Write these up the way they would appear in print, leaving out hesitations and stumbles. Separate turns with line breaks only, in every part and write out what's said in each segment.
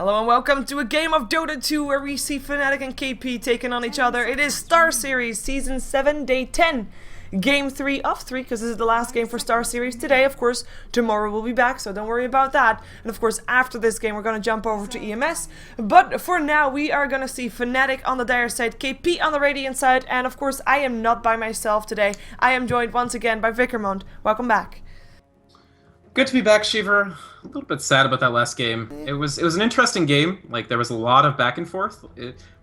Hello and welcome to a game of Dota 2 where we see Fnatic and Kaipi taking on each other. It is StarSeries Season 7, Day 10. Game 3 of 3, because this is the last game for StarSeries today. Of course, tomorrow we'll be back, so don't worry about that. And of course, after this game, we're going to jump over to EMS. But for now, we are going to see Fnatic on the Dire side, Kaipi on the Radiant side. And of course, I am not by myself today. I am joined once again by Vickermond. Welcome back.
Good to be back, Shiver. A little bit sad about that last game. It was an interesting game. Like, there was a lot of back and forth.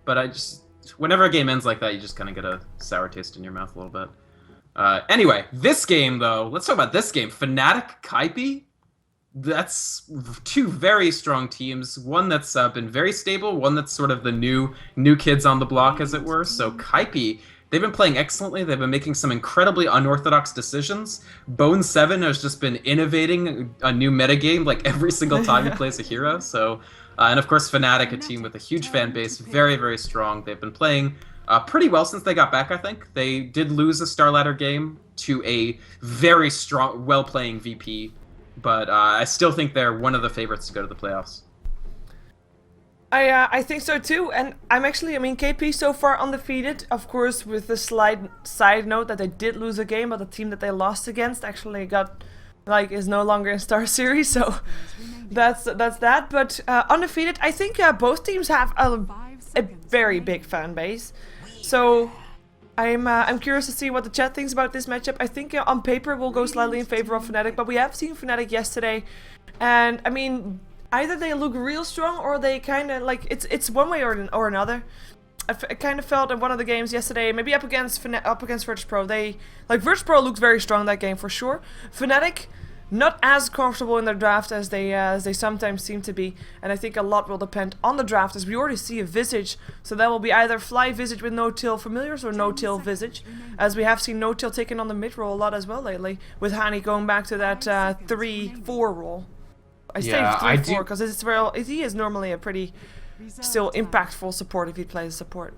But whenever a game ends like that, you just kind of get a sour taste in your mouth a little bit. Anyway, this game, though, let's talk about this game. Fnatic, Kaipi, that's two very strong teams. One that's been very stable, one that's sort of the new kids on the block, as it were. So Kaipi, they've been playing excellently. They've been making some incredibly unorthodox decisions. Bone7 has just been innovating a new metagame like every single time he plays a hero. So, and of course, Fnatic, a team with a huge fan base, very, very strong. They've been playing pretty well since they got back, I think. They did lose a Star Ladder game to a very strong, well-playing VP, but I still think they're one of the favorites to go to the playoffs.
I think so too, and Kaipi so far undefeated, of course, with the side note that they did lose a game, but the team that they lost against actually is no longer in StarSeries, so that's that. But undefeated, I think both teams have a very big fan base, so I'm curious to see what the chat thinks about this matchup. I think on paper we'll go slightly in favor of Fnatic, but we have seen Fnatic yesterday, and I mean, either they look real strong or they kind of like it's one way or another. I kind of felt in one of the games yesterday, maybe up against Virtus.pro, Virtus.pro looked very strong that game for sure. Fnatic not as comfortable in their draft as they sometimes seem to be, and I think a lot will depend on the draft, as we already see a Visage, so that will be either Fly Visage with no-till familiars or no-till Visage, as we have seen no-till taken on the mid role a lot as well lately, with Hani going back to that 3-4 role. I say 3-4 because he is normally a pretty still impactful support if he plays support.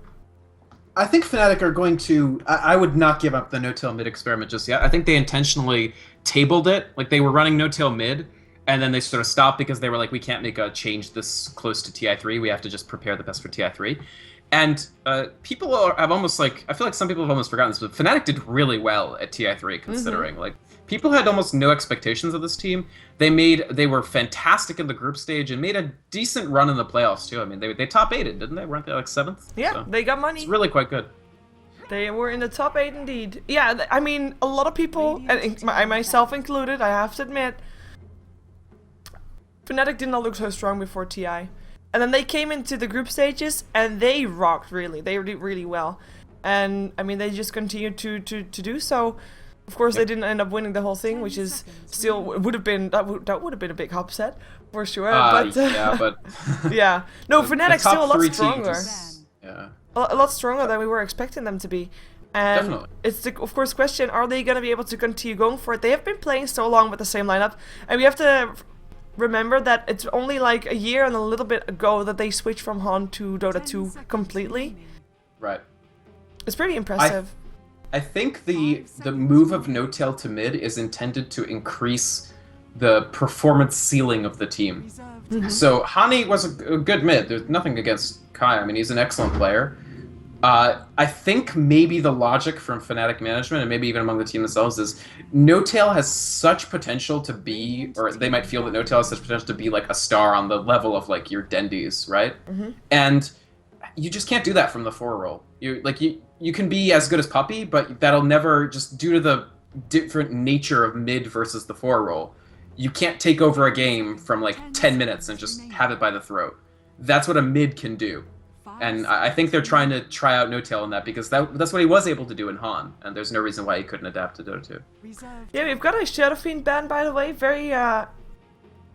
I think Fnatic are going to... I would not give up the no-till mid experiment just yet. I think they intentionally tabled it. Like, they were running no-till mid, and then they sort of stopped because they were like, we can't make a change this close to TI3. We have to just prepare the best for TI3. And people have almost I feel like some people have almost forgotten this, but Fnatic did really well at TI3, considering. Like, people had almost no expectations of this team. They were fantastic in the group stage and made a decent run in the playoffs too. I mean, they top 8'd, didn't they? Weren't they like 7th?
Yeah, so they got money.
It's really quite good.
They were in the top 8 indeed. Yeah, I mean, a lot of people, and myself included, I have to admit, Fnatic did not look so strong before TI. And then they came into the group stages and they rocked, really. They did really well. And I mean, they just continued to do so. Of course, they didn't end up winning the whole thing, which is still would have been a big upset for sure.
Yeah, but
yeah, no, Fnatic's still a lot stronger.
Yeah,
a lot stronger than we were expecting them to be. And definitely. It's the, of course, question: are they going to be able to continue going for it? They have been playing so long with the same lineup, and we have to remember that it's only like a year and a little bit ago that they switched from Han to Dota 2 completely.
Right.
It's pretty impressive.
I think the move of no-tail to mid is intended to increase the performance ceiling of the team. So Hani was a good mid. There's nothing against Kai. I mean, he's an excellent player. I think maybe the logic from Fnatic management, and maybe even among the team themselves, is no-tail has such potential to be, or they might feel that no-tail has such potential to be like a star on the level of like your Dendis, right? And you just can't do that from the 4 role. You can be as good as Puppy, but that'll never, just due to the different nature of mid versus the 4 role, you can't take over a game from like 10 minutes and just have it by the throat. That's what a mid can do. And I think they're trying to try out no-tail in that, because that's what he was able to do in Han, and there's no reason why he couldn't adapt to Dota 2.
Yeah, we've got a Shadow Fiend ban, by the way. Very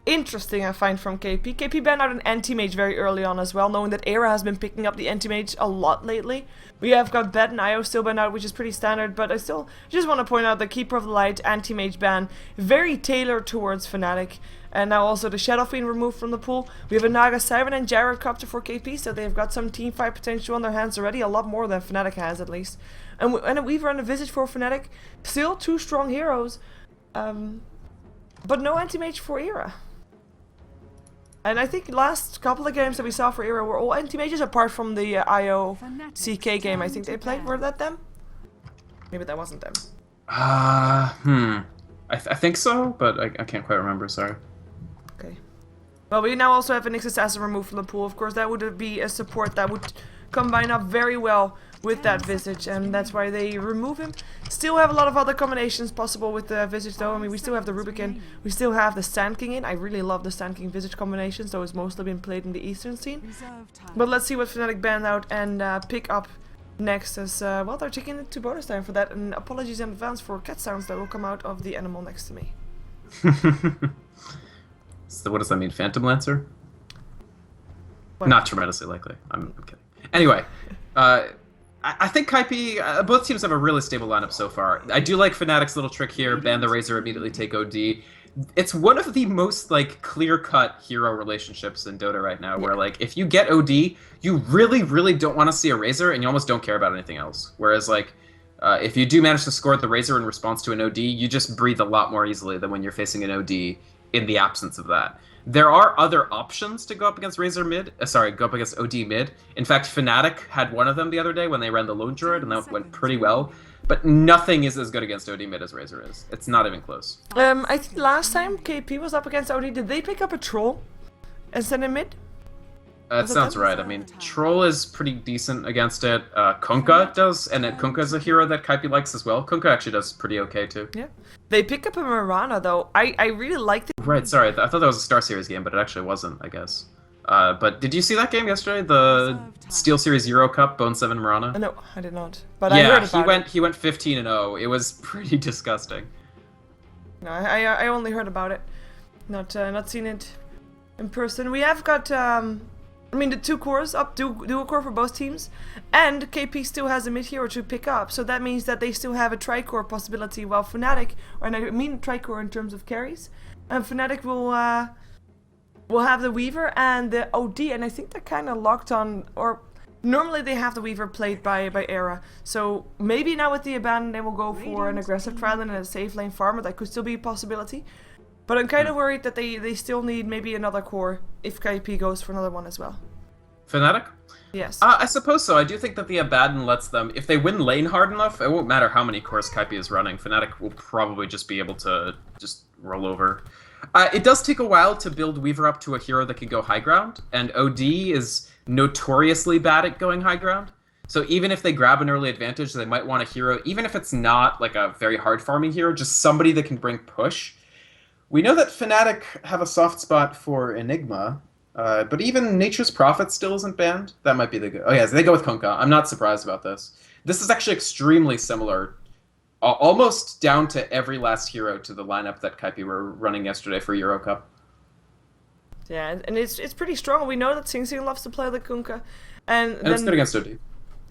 interesting, I find, from Kaipi. Kaipi banned out an anti-mage very early on as well, knowing that Era has been picking up the anti-mage a lot lately. We have got Bet and Io still banned out, which is pretty standard, but I still just want to point out the Keeper of the Light anti-mage ban, very tailored towards Fnatic. And now also the Shadow Fiend removed from the pool. We have a Naga Siren and Jared Copter for Kaipi, so they've got some teamfight potential on their hands already, a lot more than Fnatic has at least. And a Weaver and a Visage for Fnatic, still 2 strong heroes, but no anti-mage for Era. And I think last couple of games that we saw for Era were all anti-mages apart from the IO CK game I think they played. Were that them? Maybe that wasn't them.
I think so, but I can't quite remember, sorry.
Okay. Well, we now also have an assassin removed from the pool. Of course, that would be a support that would combine up very well with that Visage, and that's why they remove him. Still have a lot of other combinations possible with the Visage though. I mean, we still have the Rubikin, we still have the Sand King in. I really love the Sand King Visage combinations, though it's mostly been played in the Eastern scene. But let's see what Fnatic band out and pick up next, as well, they're taking it to bonus time for that, and apologies in advance for cat sounds that will come out of the animal next to me.
So what does that mean, Phantom Lancer?
What?
Not tremendously likely, I'm kidding. Anyway, I think Kaipi, both teams have a really stable lineup so far. I do like Fnatic's little trick here, ban the Razor, immediately take OD. It's one of the most, like, clear-cut hero relationships in Dota right now, where, like, if you get OD, you really, really don't want to see a Razor, and you almost don't care about anything else. Whereas, like, if you do manage to score the Razor in response to an OD, you just breathe a lot more easily than when you're facing an OD in the absence of that. There are other options to go up against Razor mid, go up against OD mid. In fact, Fnatic had one of them the other day when they ran the Lone Druid, and that went pretty well. But nothing is as good against OD mid as Razor is. It's not even close.
I think last time KP was up against OD, did they pick up a Troll and send him mid?
That sounds right. I mean, Troll is pretty decent against it. Kunkka does, and Kunkka is a hero that Kaipi likes as well. Kunkka actually does pretty okay too.
Yeah. They pick up a Mirana though. I really liked it.
Right, sorry. I thought that was a StarSeries game, but it actually wasn't, I guess. But did you see that game yesterday? The SteelSeries Euro Cup, Bone 7 Mirana?
No, I did not. But I heard about it.
He went 15-0. It was pretty disgusting.
No, I only heard about it. Not seen it in person. We have got I mean, the 2 cores up, dual core for both teams, and KP still has a mid hero to pick up, so that means that they still have a tri-core possibility, while Fnatic, and I mean tri-core in terms of carries, and Fnatic will have the Weaver and the OD, and I think they're kind of locked on, or normally they have the Weaver played by Era, so maybe now with the Abandon they will go for an aggressive trial and a safe lane farmer. That could still be a possibility. But I'm kind of worried that they still need maybe another core if Kaipi goes for another one as well.
Fnatic?
Yes.
I suppose so. I do think that the Abaddon lets them, if they win lane hard enough, it won't matter how many cores Kaipi is running. Fnatic will probably just be able to just roll over. It does take a while to build Weaver up to a hero that can go high ground, and OD is notoriously bad at going high ground. So even if they grab an early advantage, they might want a hero, even if it's not like a very hard farming hero, just somebody that can bring push. We know that Fnatic have a soft spot for Enigma, but even Nature's Prophet still isn't banned. That might be the good. Oh yeah, so they go with Kunkka. I'm not surprised about this. This is actually extremely similar, almost down to every last hero to the lineup that Kaipi were running yesterday for Euro Cup.
Yeah, and it's pretty strong. We know that Sing Sing loves to play the Kunkka, and then,
it's good against OD.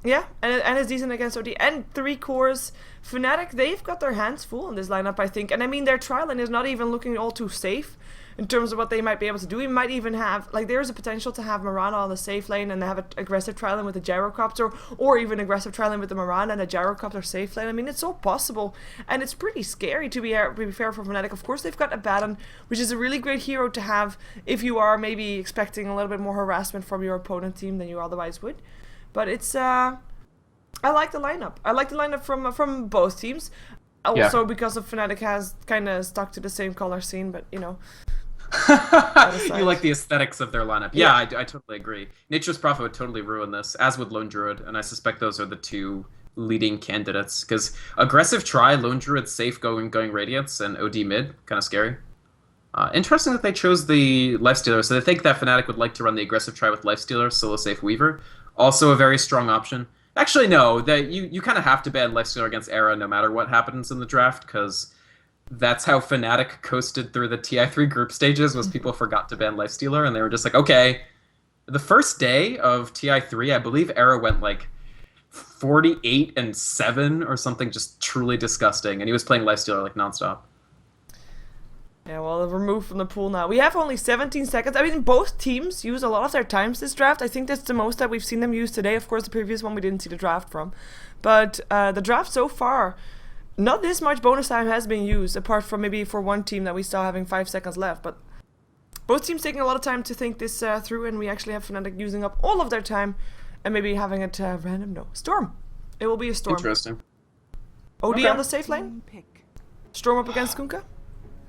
Yeah, and it's decent against OD. And 3 cores, Fnatic, they've got their hands full in this lineup, I think. And I mean, their trial lane is not even looking all too safe in terms of what they might be able to do. We might even have, like, there's a potential to have Mirana on the safe lane and have an aggressive trial lane with the Gyrocopter, or even aggressive trial lane with the Mirana and a Gyrocopter safe lane. I mean, it's all possible, and it's pretty scary to be fair for Fnatic. Of course, they've got Abaddon, which is a really great hero to have if you are maybe expecting a little bit more harassment from your opponent team than you otherwise would. But it's I like the lineup. I like the lineup from both teams. Also because of Fnatic has kind of stuck to the same color scene, but you know.
You like the aesthetics of their lineup. Yeah, I totally agree. Nature's Prophet would totally ruin this, as would Lone Druid, and I suspect those are the 2 leading candidates. Because aggressive try, Lone Druid safe going Radiance, and OD mid, kind of scary. Interesting that they chose the Lifestealer, so they think that Fnatic would like to run the aggressive try with Lifestealer, solo safe Weaver. Also a very strong option. Actually, no, that you kind of have to ban Lifestealer against Era no matter what happens in the draft, because that's how Fnatic coasted through the TI3 group stages, was people forgot to ban Lifestealer, and they were just like, okay. The first day of TI3, I believe Era went like 48-7 or something just truly disgusting, and he was playing Lifestealer like nonstop.
Yeah, well, they're removed from the pool now. We have only 17 seconds. I mean, both teams use a lot of their times this draft. I think that's the most that we've seen them use today. Of course, the previous one we didn't see the draft from. But the draft so far, not this much bonus time has been used, apart from maybe for one team that we saw having 5 seconds left. But both teams taking a lot of time to think this through, and we actually have Fnatic using up all of their time and maybe having it random. No, Storm. It will be a Storm.
Interesting.
OD on the safe lane. Storm up against Kunkka.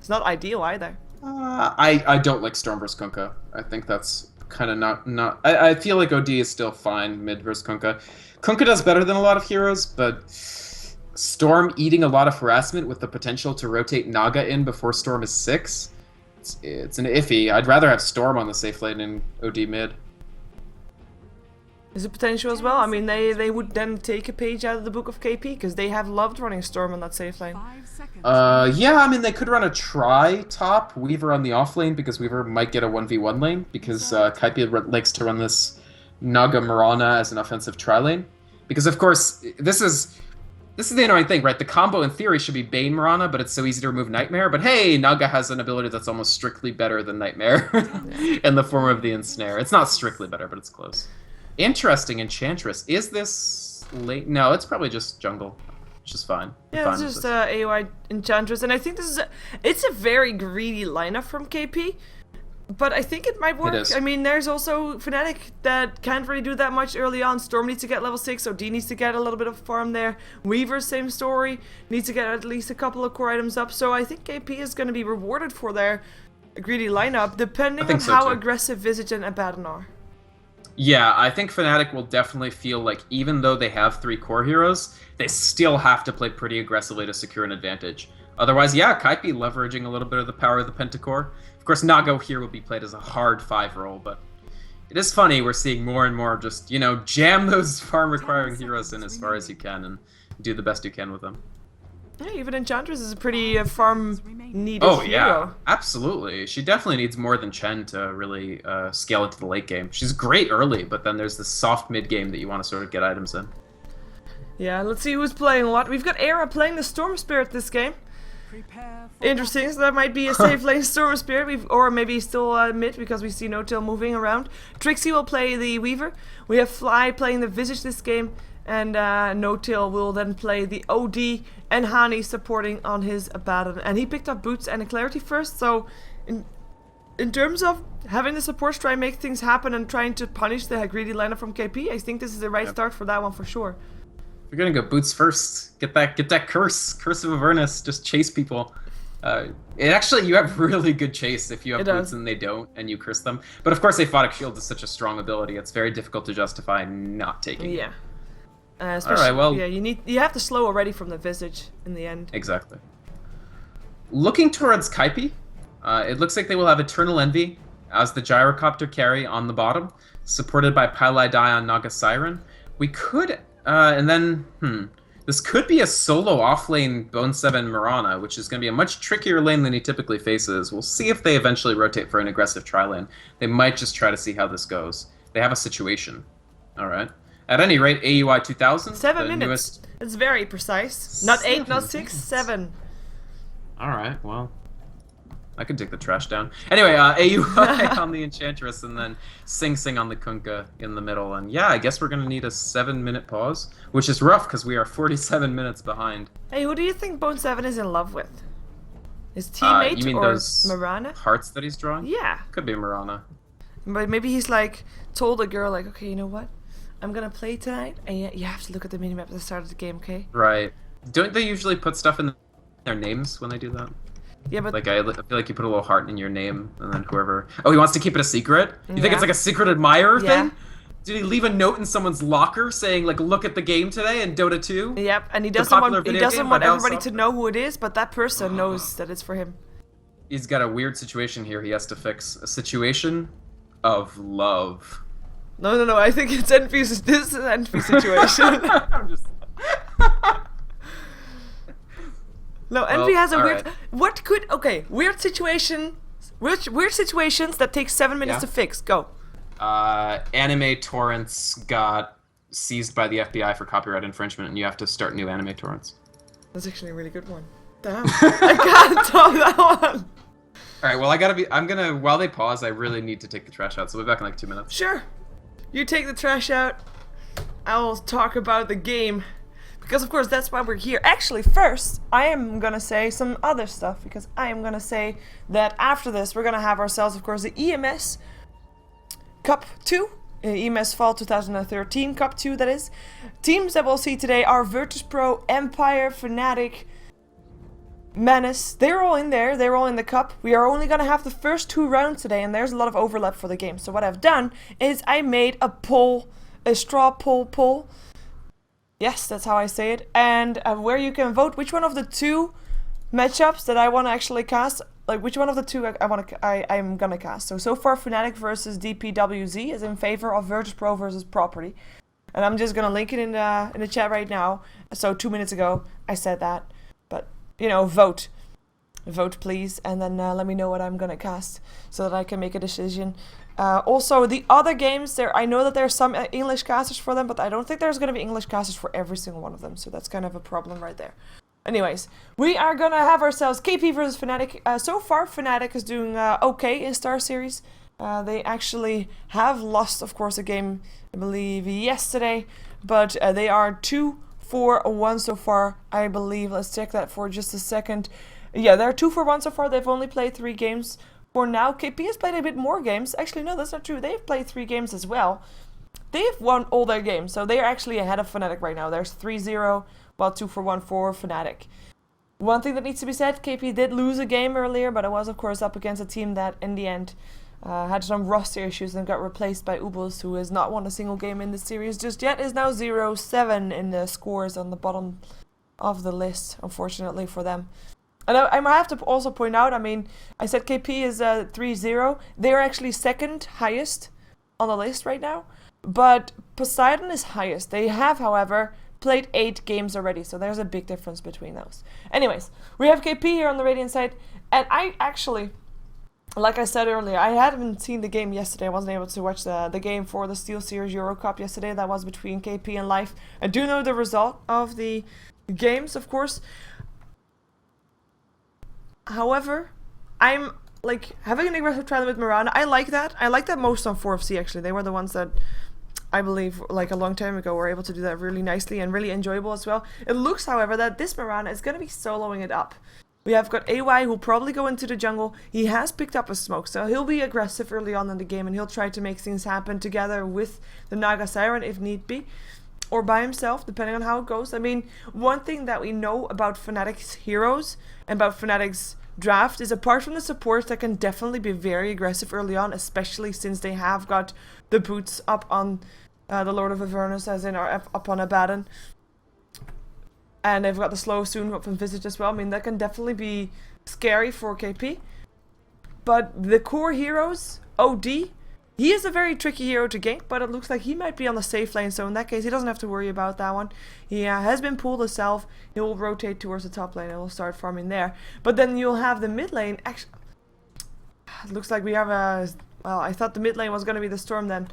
It's not ideal either.
I don't like Storm versus Kunkka. I think that's kind of not. I feel like OD is still fine mid versus Kunkka. Kunkka does better than a lot of heroes, but Storm eating a lot of harassment with the potential to rotate Naga in before Storm is 6. It's an iffy. I'd rather have Storm on the safe lane in OD mid.
Is it potential as well? I mean, they would then take a page out of the book of KP because they have loved running Storm on that safe lane.
Yeah, I mean, they could run a top Weaver on the off lane because Weaver might get a 1v1 lane because Kaipi likes to run this Naga Mirana as an offensive tri lane. Because, of course, this is the annoying thing, right? The combo in theory should be Bane Mirana, but it's so easy to remove Nightmare. But hey, Naga has an ability that's almost strictly better than Nightmare in the form of the Ensnare. It's not strictly better, but it's close. Interesting, Enchantress. Is this late? No, it's probably just jungle, which is fine.
Yeah, it's just AOI Enchantress, and I think this is it's a very greedy lineup from KP, but I think it might work. I mean, there's also Fnatic that can't really do that much early on. Storm needs to get level 6, OD needs to get a little bit of farm there. Weaver, same story, needs to get at least a couple of core items up, so I think KP is going to be rewarded for their greedy lineup, depending on how aggressive Visage and Abaddon are.
Yeah, I think Fnatic will definitely feel like even though they have 3 core heroes, they still have to play pretty aggressively to secure an advantage. Otherwise, yeah, Kaipi leveraging a little bit of the power of the Pentacore. Of course, Nago here will be played as a hard 5 role, but it is funny we're seeing more and more just, you know, jam those farm-requiring heroes in as far as you can and do the best you can with them.
Yeah, even Enchantress is a pretty farm-needed
hero.
Yeah,
absolutely. She definitely needs more than Chen to really scale into the late game. She's great early, but then there's this soft mid-game that you want to sort of get items in.
Yeah, let's see who's playing what. We've got Era playing the Storm Spirit this game. Interesting, so that might be a safe lane Storm Spirit, or maybe still mid because we see No-Tail moving around. Trixie will play the Weaver. We have Fly playing the Visage this game. And No-Tail will then play the OD, and Hani supporting on his Abaddon. And he picked up Boots and a Clarity first, so in terms of having the supports try and make things happen and trying to punish the greedy lineup from KP, I think this is the right start for that one for sure.
You're gonna go Boots first. Get that Curse of Avernus, just chase people. You have really good chase if you have Boots and they don't, and you curse them. But of course, Aphotic Shield is such a strong ability, it's very difficult to justify not taking it.
Especially, all right, well, yeah, you have to slow already from the Visage in the end.
Exactly. Looking towards Kaipi, it looks like they will have Eternal Envy as the Gyrocopter carry on the bottom, supported by Pylai Dai on Naga Siren. We could, this could be a solo offlane Bone 7 Mirana, which is going to be a much trickier lane than he typically faces. We'll see if they eventually rotate for an aggressive tri-lane. They might just try to see how this goes. They have a situation. All right. At any rate, AUI 2000.
7 minutes. Newest... It's very precise. Not 8, not 6, 7.
Alright, well. I can take the trash down. Anyway, AUI on the Enchantress and then Sing Sing on the Kunkka in the middle. And yeah, I guess we're going to need a 7-minute pause, which is rough because we are 47 minutes behind.
Hey, who do you think Bone 7 is in love with? His teammate
you mean
or
those
Mirana?
Hearts that he's drawing?
Yeah.
Could be Mirana.
But maybe he's like, told a girl like, okay, you know what? I'm gonna play tonight, and you have to look at the minimap at the start of the game, okay?
Right. Don't they usually put stuff in their names when they do that?
Yeah, but...
Like, I feel like you put a little heart in your name, and then whoever... Oh, he wants to keep it a secret? You think it's like a secret admirer thing? Did he leave a note in someone's locker saying, like, look at the game today in Dota 2?
Yep, and he doesn't want everybody to know who it is, but that person knows that it's for him.
He's got a weird situation here he has to fix. A situation of love.
No, I think it's envy. This is an envy situation.
I'm just...
No, envy has a weird... Right. What could... Okay, weird situation... Weird situations that take 7 minutes to fix. Go.
Anime torrents got seized by the FBI for copyright infringement, and you have to start new anime torrents.
That's actually a really good one. Damn. I can't top that one.
Alright, well, I'm gonna... While they pause, I really need to take the trash out, so we'll be back in like 2 minutes.
Sure. You take the trash out, I'll talk about the game. Because of course that's why we're here. Actually, first I am gonna say some other stuff, because I am gonna say that after this we're gonna have ourselves, of course, the EMS Cup 2. EMS Fall 2013 Cup 2, that is. Teams that we'll see today are Virtus.pro, Empire, Fnatic, Menace. They're all in there. They're all in the cup. We are only going to have the first 2 rounds today, and there's a lot of overlap for the game. So what I've done is I made a poll, a straw poll. Yes, that's how I say it. And where you can vote which one of the 2 matchups that I want to actually cast, like which one of the 2 I'm gonna cast. So far Fnatic versus DPWZ is in favor of Virtus.pro versus Property. And I'm just gonna link it in the chat right now. So 2 minutes ago I said that. But, you know, vote. Vote please, and then let me know what I'm gonna cast so that I can make a decision. Also, the other games, I know that there's some English casters for them, but I don't think there's gonna be English casters for every single one of them. So that's kind of a problem right there. Anyways, we are gonna have ourselves KP versus Fnatic. So far, Fnatic is doing okay in StarSeries. They actually have lost, of course, a game, I believe, yesterday. But they are 2-4-1 so far, I believe. Let's check that for just a second. Yeah, they're 2-4-1 so far. They've only played 3 games for now. KP has played a bit more games. Actually, no, that's not true. They've played 3 games as well. They've won all their games, so they are actually ahead of Fnatic right now. There's 3-0. Well, 2-4-1 for Fnatic. One thing that needs to be said, KP did lose a game earlier, but it was of course up against a team that in the end had some roster issues and got replaced by Ubos, who has not won a single game in the series just yet, is now 0-7 in the scores on the bottom of the list, unfortunately for them. And I might have to also point out, I mean, I said KP is 3-0. They're actually second highest on the list right now, but Poseidon is highest. They have, however, played 8 games already, so there's a big difference between those. Anyways, we have KP here on the Radiant side, and I actually, like I said earlier, I hadn't seen the game yesterday. I wasn't able to watch the game for the SteelSeries Euro Cup yesterday. That was between KP and Life. I do know the result of the games, of course. However, I'm like having an aggressive trial with Mirana. I like that. I like that most on 4FC actually. They were the ones that I believe like a long time ago were able to do that really nicely and really enjoyable as well. It looks, however, that this Mirana is going to be soloing it up. We have got AY who'll probably go into the jungle. He has picked up a smoke, so he'll be aggressive early on in the game and he'll try to make things happen together with the Naga Siren if need be. Or by himself, depending on how it goes. I mean, one thing that we know about Fnatic's heroes and about Fnatic's draft is apart from the supports that can definitely be very aggressive early on, especially since they have got the boots up on the Lord of Avernus, as in up on Abaddon. And they've got the slow soon up from Visage as well. I mean, that can definitely be scary for KP. But the core heroes, OD, he is a very tricky hero to gank, but it looks like he might be on the safe lane, so in that case he doesn't have to worry about that one. He has been pulled himself. He will rotate towards the top lane and will start farming there. But then you'll have the mid lane. Actually, it looks like we have a... Well, I thought the mid lane was going to be the Storm then.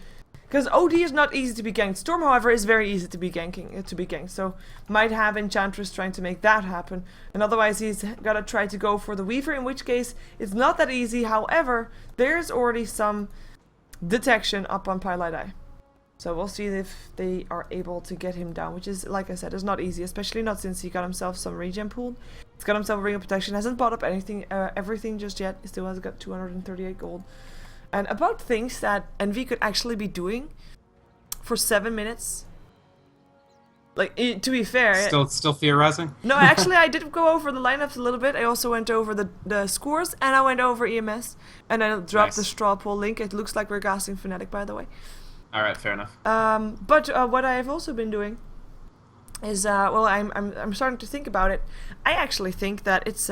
Because OD is not easy to be ganked. Storm, however, is very easy to be ganked. So might have Enchantress trying to make that happen. And otherwise he's got to try to go for the Weaver, in which case it's not that easy. However, there's already some detection up on Pylite. So we'll see if they are able to get him down, which is, like I said, is not easy, especially not since he got himself some regen pool. He's got himself a Ring of Protection, hasn't bought up everything just yet. He still has got 238 gold. And about things that Envy could actually be doing for 7 minutes. Like, to be fair...
Still theorizing?
No, actually I did go over the lineups a little bit. I also went over the scores, and I went over EMS. And I dropped the straw poll link. It looks like we're gassing Fnatic, by the way. Alright,
fair enough.
But what I've also been doing is, well, I'm starting to think about it. I actually think that it's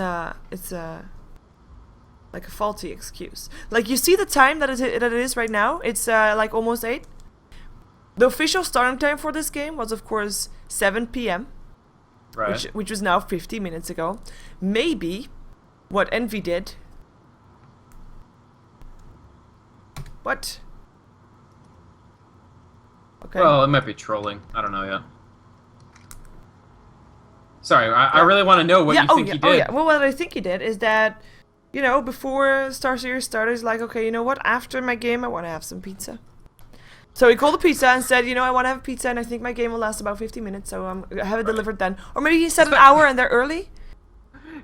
like a faulty excuse. Like, you see the time that it is right now? It's like almost 8. The official starting time for this game was, of course, 7 PM.
Right.
Which was now 50 minutes ago. Maybe what Envy did... What? Okay.
Well, it might be trolling. I don't know yet. Sorry, I really want to know what you think he did.
Oh yeah, well, what I think he did is that, you know, before StarSeries started, he's like, okay, you know what, after my game I want to have some pizza. So he called a pizza and said, you know, I want to have a pizza and I think my game will last about 50 minutes, so I have it delivered then. Or maybe he said an hour and they're early.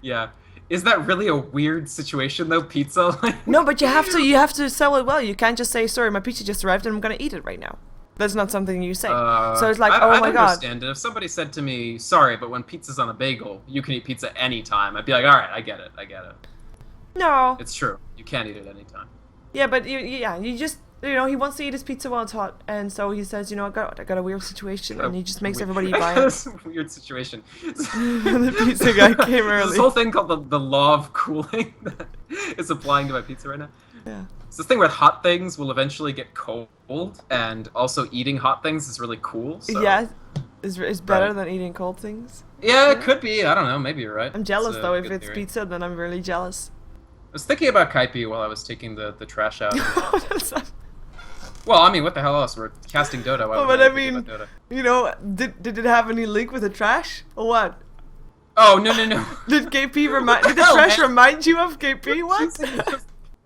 Yeah. Is that really a weird situation though, pizza?
No, but you have to sell it well. You can't just say, sorry, my pizza just arrived and I'm gonna eat it right now. That's not something you say. So it's like, oh my god.
I understand it. If somebody said to me, sorry, but when pizza's on a bagel, you can eat pizza anytime, I'd be like, alright, I get it.
No.
It's true. You can't eat it anytime.
Yeah, but you just, you know, he wants to eat his pizza while it's hot, and so he says, you know, I got a weird situation, and he just makes everybody buy it.
That's a weird situation.
The pizza guy came early.
This whole thing called the law of cooling that is applying to my pizza right now.
Yeah.
It's this thing where hot things will eventually get cold, and also eating hot things is really cool. So.
Yeah, it's better than eating cold things.
Yeah, it could be. I don't know. Maybe you're right.
I'm jealous though. If it's
theory.
pizza, then I'm really jealous.
I was thinking about Kaipi while I was taking the trash out.
That's not...
Well, I mean, what the hell else? We're casting Dota. Why
but I mean, you know, did it have any link with the trash or what?
Oh no!
Did KP remind? Did the trash remind you of KP? What?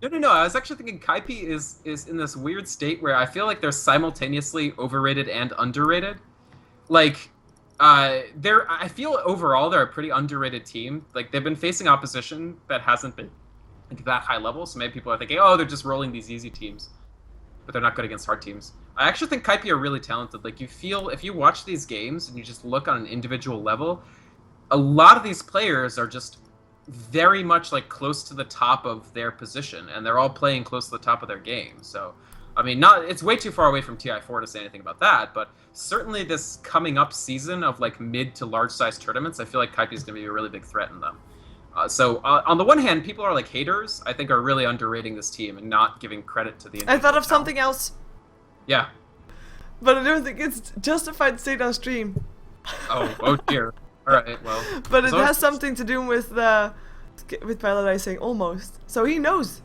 No. I was actually thinking Kaipi is in this weird state where I feel like they're simultaneously overrated and underrated. Like, I feel overall they're a pretty underrated team. Like they've been facing opposition that hasn't been like that high level, so maybe people are thinking, oh, they're just rolling these easy teams, but they're not good against hard teams. I actually think Kaipi are really talented. Like you feel if you watch these games and you just look on an individual level, a lot of these players are just very much like close to the top of their position, and they're all playing close to the top of their game. So, I mean, it's way too far away from TI4 to say anything about that, but certainly this coming up season of like mid to large size tournaments, I feel like Kaipi is going to be a really big threat in them. So on the one hand, people are like haters, I think, are really underrating this team and not giving credit to the
I thought of something else.
Yeah.
But I don't think it's justified to say it on stream.
Oh dear. Alright, well.
But it has something to do with Paladin saying almost. So he knows.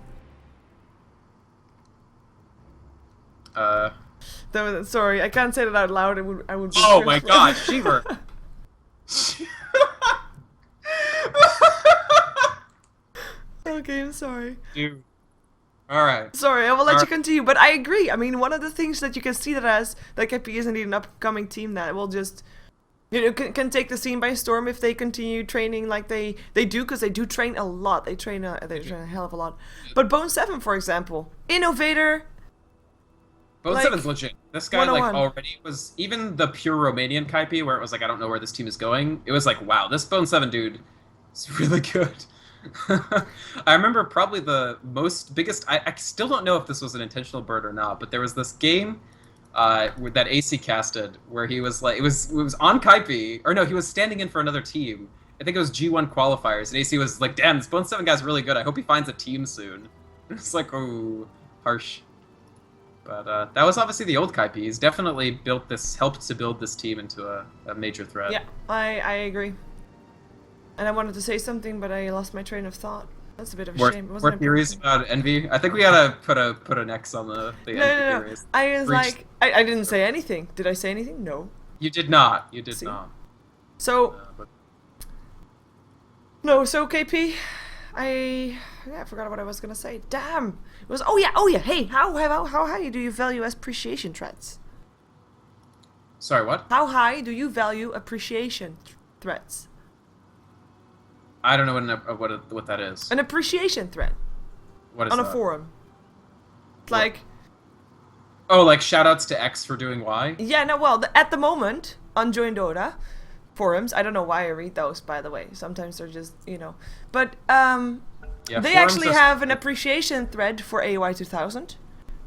Sorry, I can't say that out loud. I would be
oh my god, Shiver!
Okay, I'm sorry.
Dude. Alright.
Sorry, I will let you continue, but I agree. I mean, one of the things that you can see that Kaipi is indeed an upcoming team that will just, you know, can take the scene by storm if they continue training like they do, because they do train a lot. They train a hell of a lot. But Bone 7, for example, innovator.
Bone 7's legit. This guy, like,
101.
already was, even the pure Romanian Kaipi, where it was like, I don't know where this team is going, it was like, wow, this Bone 7 dude is really good. I remember probably the biggest, I still don't know if this was an intentional bird or not, but there was this game that AC casted where he was like, it was on Kaipi, or no, he was standing in for another team. I think it was G1 qualifiers, and AC was like, damn, this Bone 7 guy's really good, I hope he finds a team soon. It's like, oh, harsh. But that was obviously the old Kaipi. He's definitely helped to build this team into a major threat.
Yeah, I agree. And I wanted to say something, but I lost my train of thought. That's a bit of a shame.
More theories about Envy? I think we gotta put an X on the Envy theories.
I was like, I didn't say anything. Did I say anything? No.
You did not. You did not.
So, no, so KP, I forgot what I was gonna say. Damn. It was, oh yeah, hey, how high do you value appreciation threats?
Sorry, what?
How high do you value appreciation threats?
I don't know what that is.
An appreciation thread.
What is
on
that?
A forum. Like.
Oh, like shoutouts to X for doing Y?
Yeah, no, well, at the moment, on Join Dota forums, I don't know why I read those, by the way. Sometimes they're just, you know. But,
yeah,
they actually have an appreciation thread for AOI 2000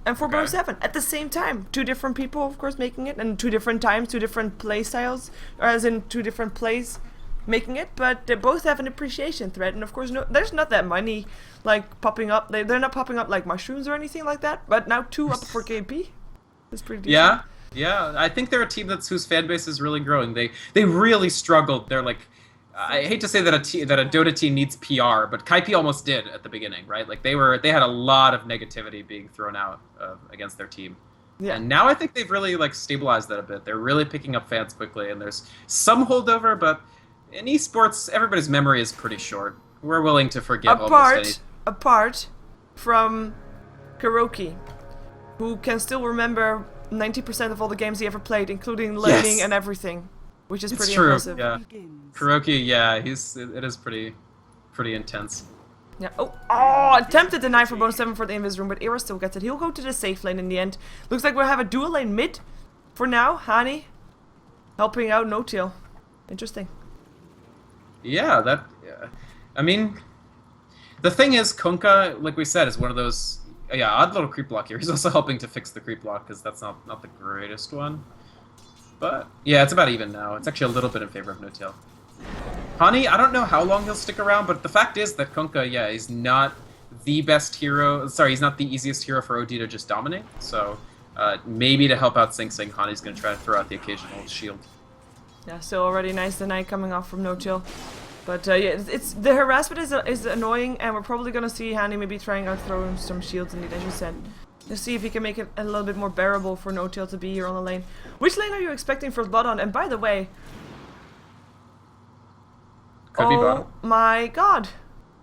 and for Bone 7 at the same time. 2 different people, of course, making it, and 2 different times, 2 different play styles, or as in 2 different plays making it, but they both have an appreciation thread, and of course there's not that many like popping up. They're not popping up like mushrooms or anything like that, but now 2 up for KP. That's pretty decent.
Yeah, I think they're a team whose fan base is really growing. They really struggled. They're like, I hate to say that a Dota team needs PR, but Kaipi almost did at the beginning, right? Like they had a lot of negativity being thrown out against their team. Yeah. And now I think they've really like stabilized that a bit. They're really picking up fans quickly, and there's some holdover, but in esports, everybody's memory is pretty short. We're willing to forgive almost anything.
Apart from Kuroki, who can still remember 90% of all the games he ever played, including laning and everything, which is pretty impressive.
Yeah. Kuroki, yeah, it is pretty intense.
Yeah. Oh, attempted deny for bonus 7 for the invis room, but Era still gets it. He'll go to the safe lane in the end. Looks like we'll have a dual lane mid for now. Hani helping out No-Tail. Interesting.
Yeah, I mean, the thing is, Kunkka, like we said, is one of those, odd little creep block here. He's also helping to fix the creep block, because that's not the greatest one. But, yeah, it's about even now. It's actually a little bit in favor of No-Tail. Hani, I don't know how long he'll stick around, but the fact is that Kunkka, yeah, he's not the best hero. Sorry, he's not the easiest hero for OD to just dominate. So, maybe to help out Sing Sing, Hani's going to try to throw out the occasional shield.
Yeah, still already nice deny coming off from No-Tail. But yeah, it's the harassment is annoying, and we're probably gonna see Hani maybe trying out throwing some shields indeed, as you said. Let's see if he can make it a little bit more bearable for No-Tail to be here on the lane. Which lane are you expecting first blood on? And by the way,
Could be bottom.
My god!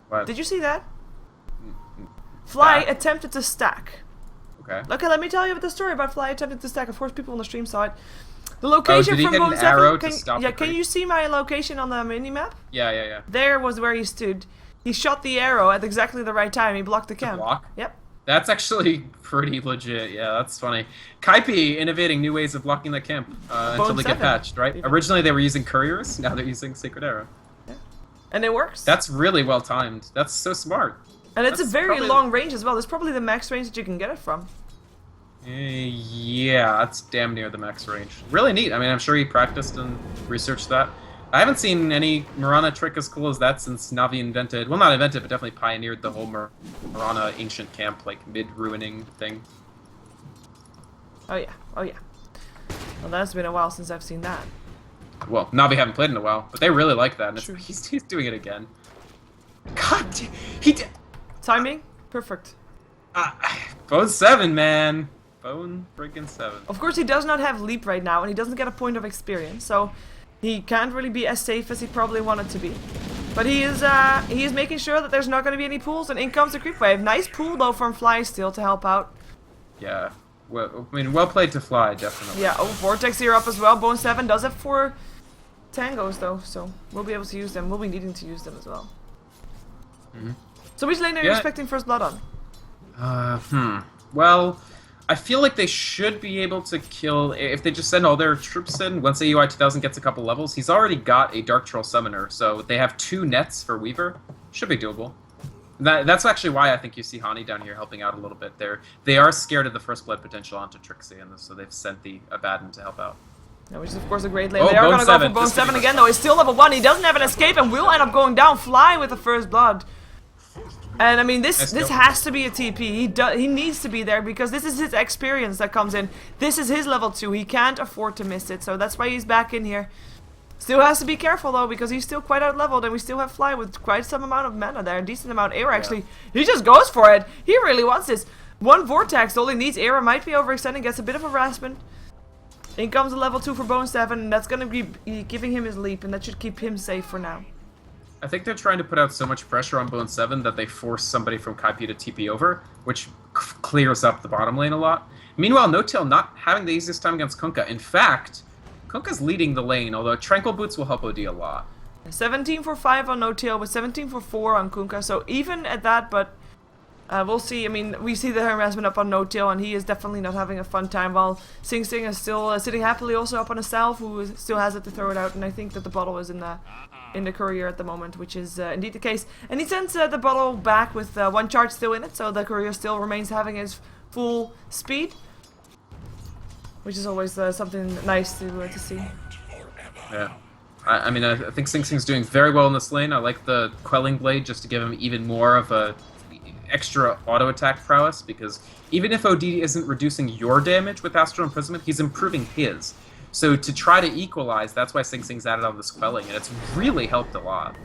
What?
Did you see that? Fly
That.
attempted to stack.
Okay.
Okay, let me tell you about the story about Fly attempting to stack. Of course, people on the stream saw it. The location
did he
from
hit an
Bone
arrow
7.
to stop the
Can
creep?
you see my location on the minimap?
Yeah.
There was where he stood. He shot the arrow at exactly the right time. He blocked the camp.
Block?
Yep.
That's actually pretty legit. Yeah, that's funny. Kaipi innovating new ways of blocking the camp until they get
7.
patched, right?
Even.
Originally they were using couriers, now they're using Sacred Arrow.
Yeah. And it works.
That's really well timed. That's so smart.
And it's a
that's
very
probably-
long range as well. It's probably the max range that you can get it from.
Yeah, that's damn near the max range. Really neat. I mean, I'm sure he practiced and researched that. I haven't seen any Mirana trick as cool as that since Navi invented, well, not invented, but definitely pioneered the whole Mirana ancient camp, like, mid-ruining thing.
Oh yeah. Well, that's been a while since I've seen that.
Well, Navi haven't played in a while, but they really like that, and
True.
he's doing it again. God, he did...
Timing? Perfect.
Bone 7, man. Bone freaking 7.
Of course, he does not have leap right now, and he doesn't get a point of experience, so he can't really be as safe as he probably wanted to be. But he is making sure that there's not going to be any pools, and in comes the creep wave. Nice pool though from Fly still to help out.
Yeah. Well, I mean, well played to Fly, definitely.
Yeah. Oh, Vortex here up as well. Bone 7 does have 4 tangos though, so we'll be able to use them. We'll be needing to use them as well. So which lane are you expecting first blood on?
Well, I feel like they should be able to kill, if they just send all their troops in, once AUI 2000 gets a couple levels, he's already got a Dark Troll Summoner, so they have 2 nets for Weaver. Should be doable. That's actually why I think you see Hani down here helping out a little bit. They are scared of the first blood potential onto Trixie, and so they've sent the Abaddon to help out.
Yeah, which is of course a great lane.
Oh,
They are
Bone
going to go
7.
for Bone
This could be
7
much
again
fun.
though. He's still level 1. He doesn't have an escape and will end up going down. Fly with the first blood. And I mean, this has to be a TP. He needs to be there because this is his experience that comes in. This is his level 2. He can't afford to miss it, so that's why he's back in here. Still has to be careful though because he's still quite out leveled, and we still have Fly with quite some amount of mana there, a decent amount. Era actually, he just goes for it. He really wants this. 1 Vortex, all he needs. Era might be overextending, gets a bit of harassment. In comes a level 2 for Bone 7, and that's gonna be giving him his leap, and that should keep him safe for now.
I think they're trying to put out so much pressure on Bone 7 that they force somebody from Kaipi to TP over, which clears up the bottom lane a lot. Meanwhile, No-Tail not having the easiest time against Kunkka. In fact, Kunkka's leading the lane, although Tranquil Boots will help OD a lot.
17 for 5 on No-Tail, with 17 for 4 on Kunkka, so even at that, but we'll see. I mean, we see the harassment up on No-Tail, and he is definitely not having a fun time, while Sing Sing is still sitting happily also up on a Salve, who still has it to throw it out, and I think that the bottle is in the courier at the moment, which is indeed the case. And he sends the bottle back with 1 charge still in it, so the courier still remains having his full speed, which is always something nice to see.
Yeah. I mean, I think Sing Sing's doing very well in this lane. I like the Quelling Blade just to give him even more of a extra auto attack prowess, because even if OD isn't reducing your damage with Astral Imprisonment, he's improving his. So to try to equalize, that's why Sing Sing's added on this Quelling, and it's really helped a lot.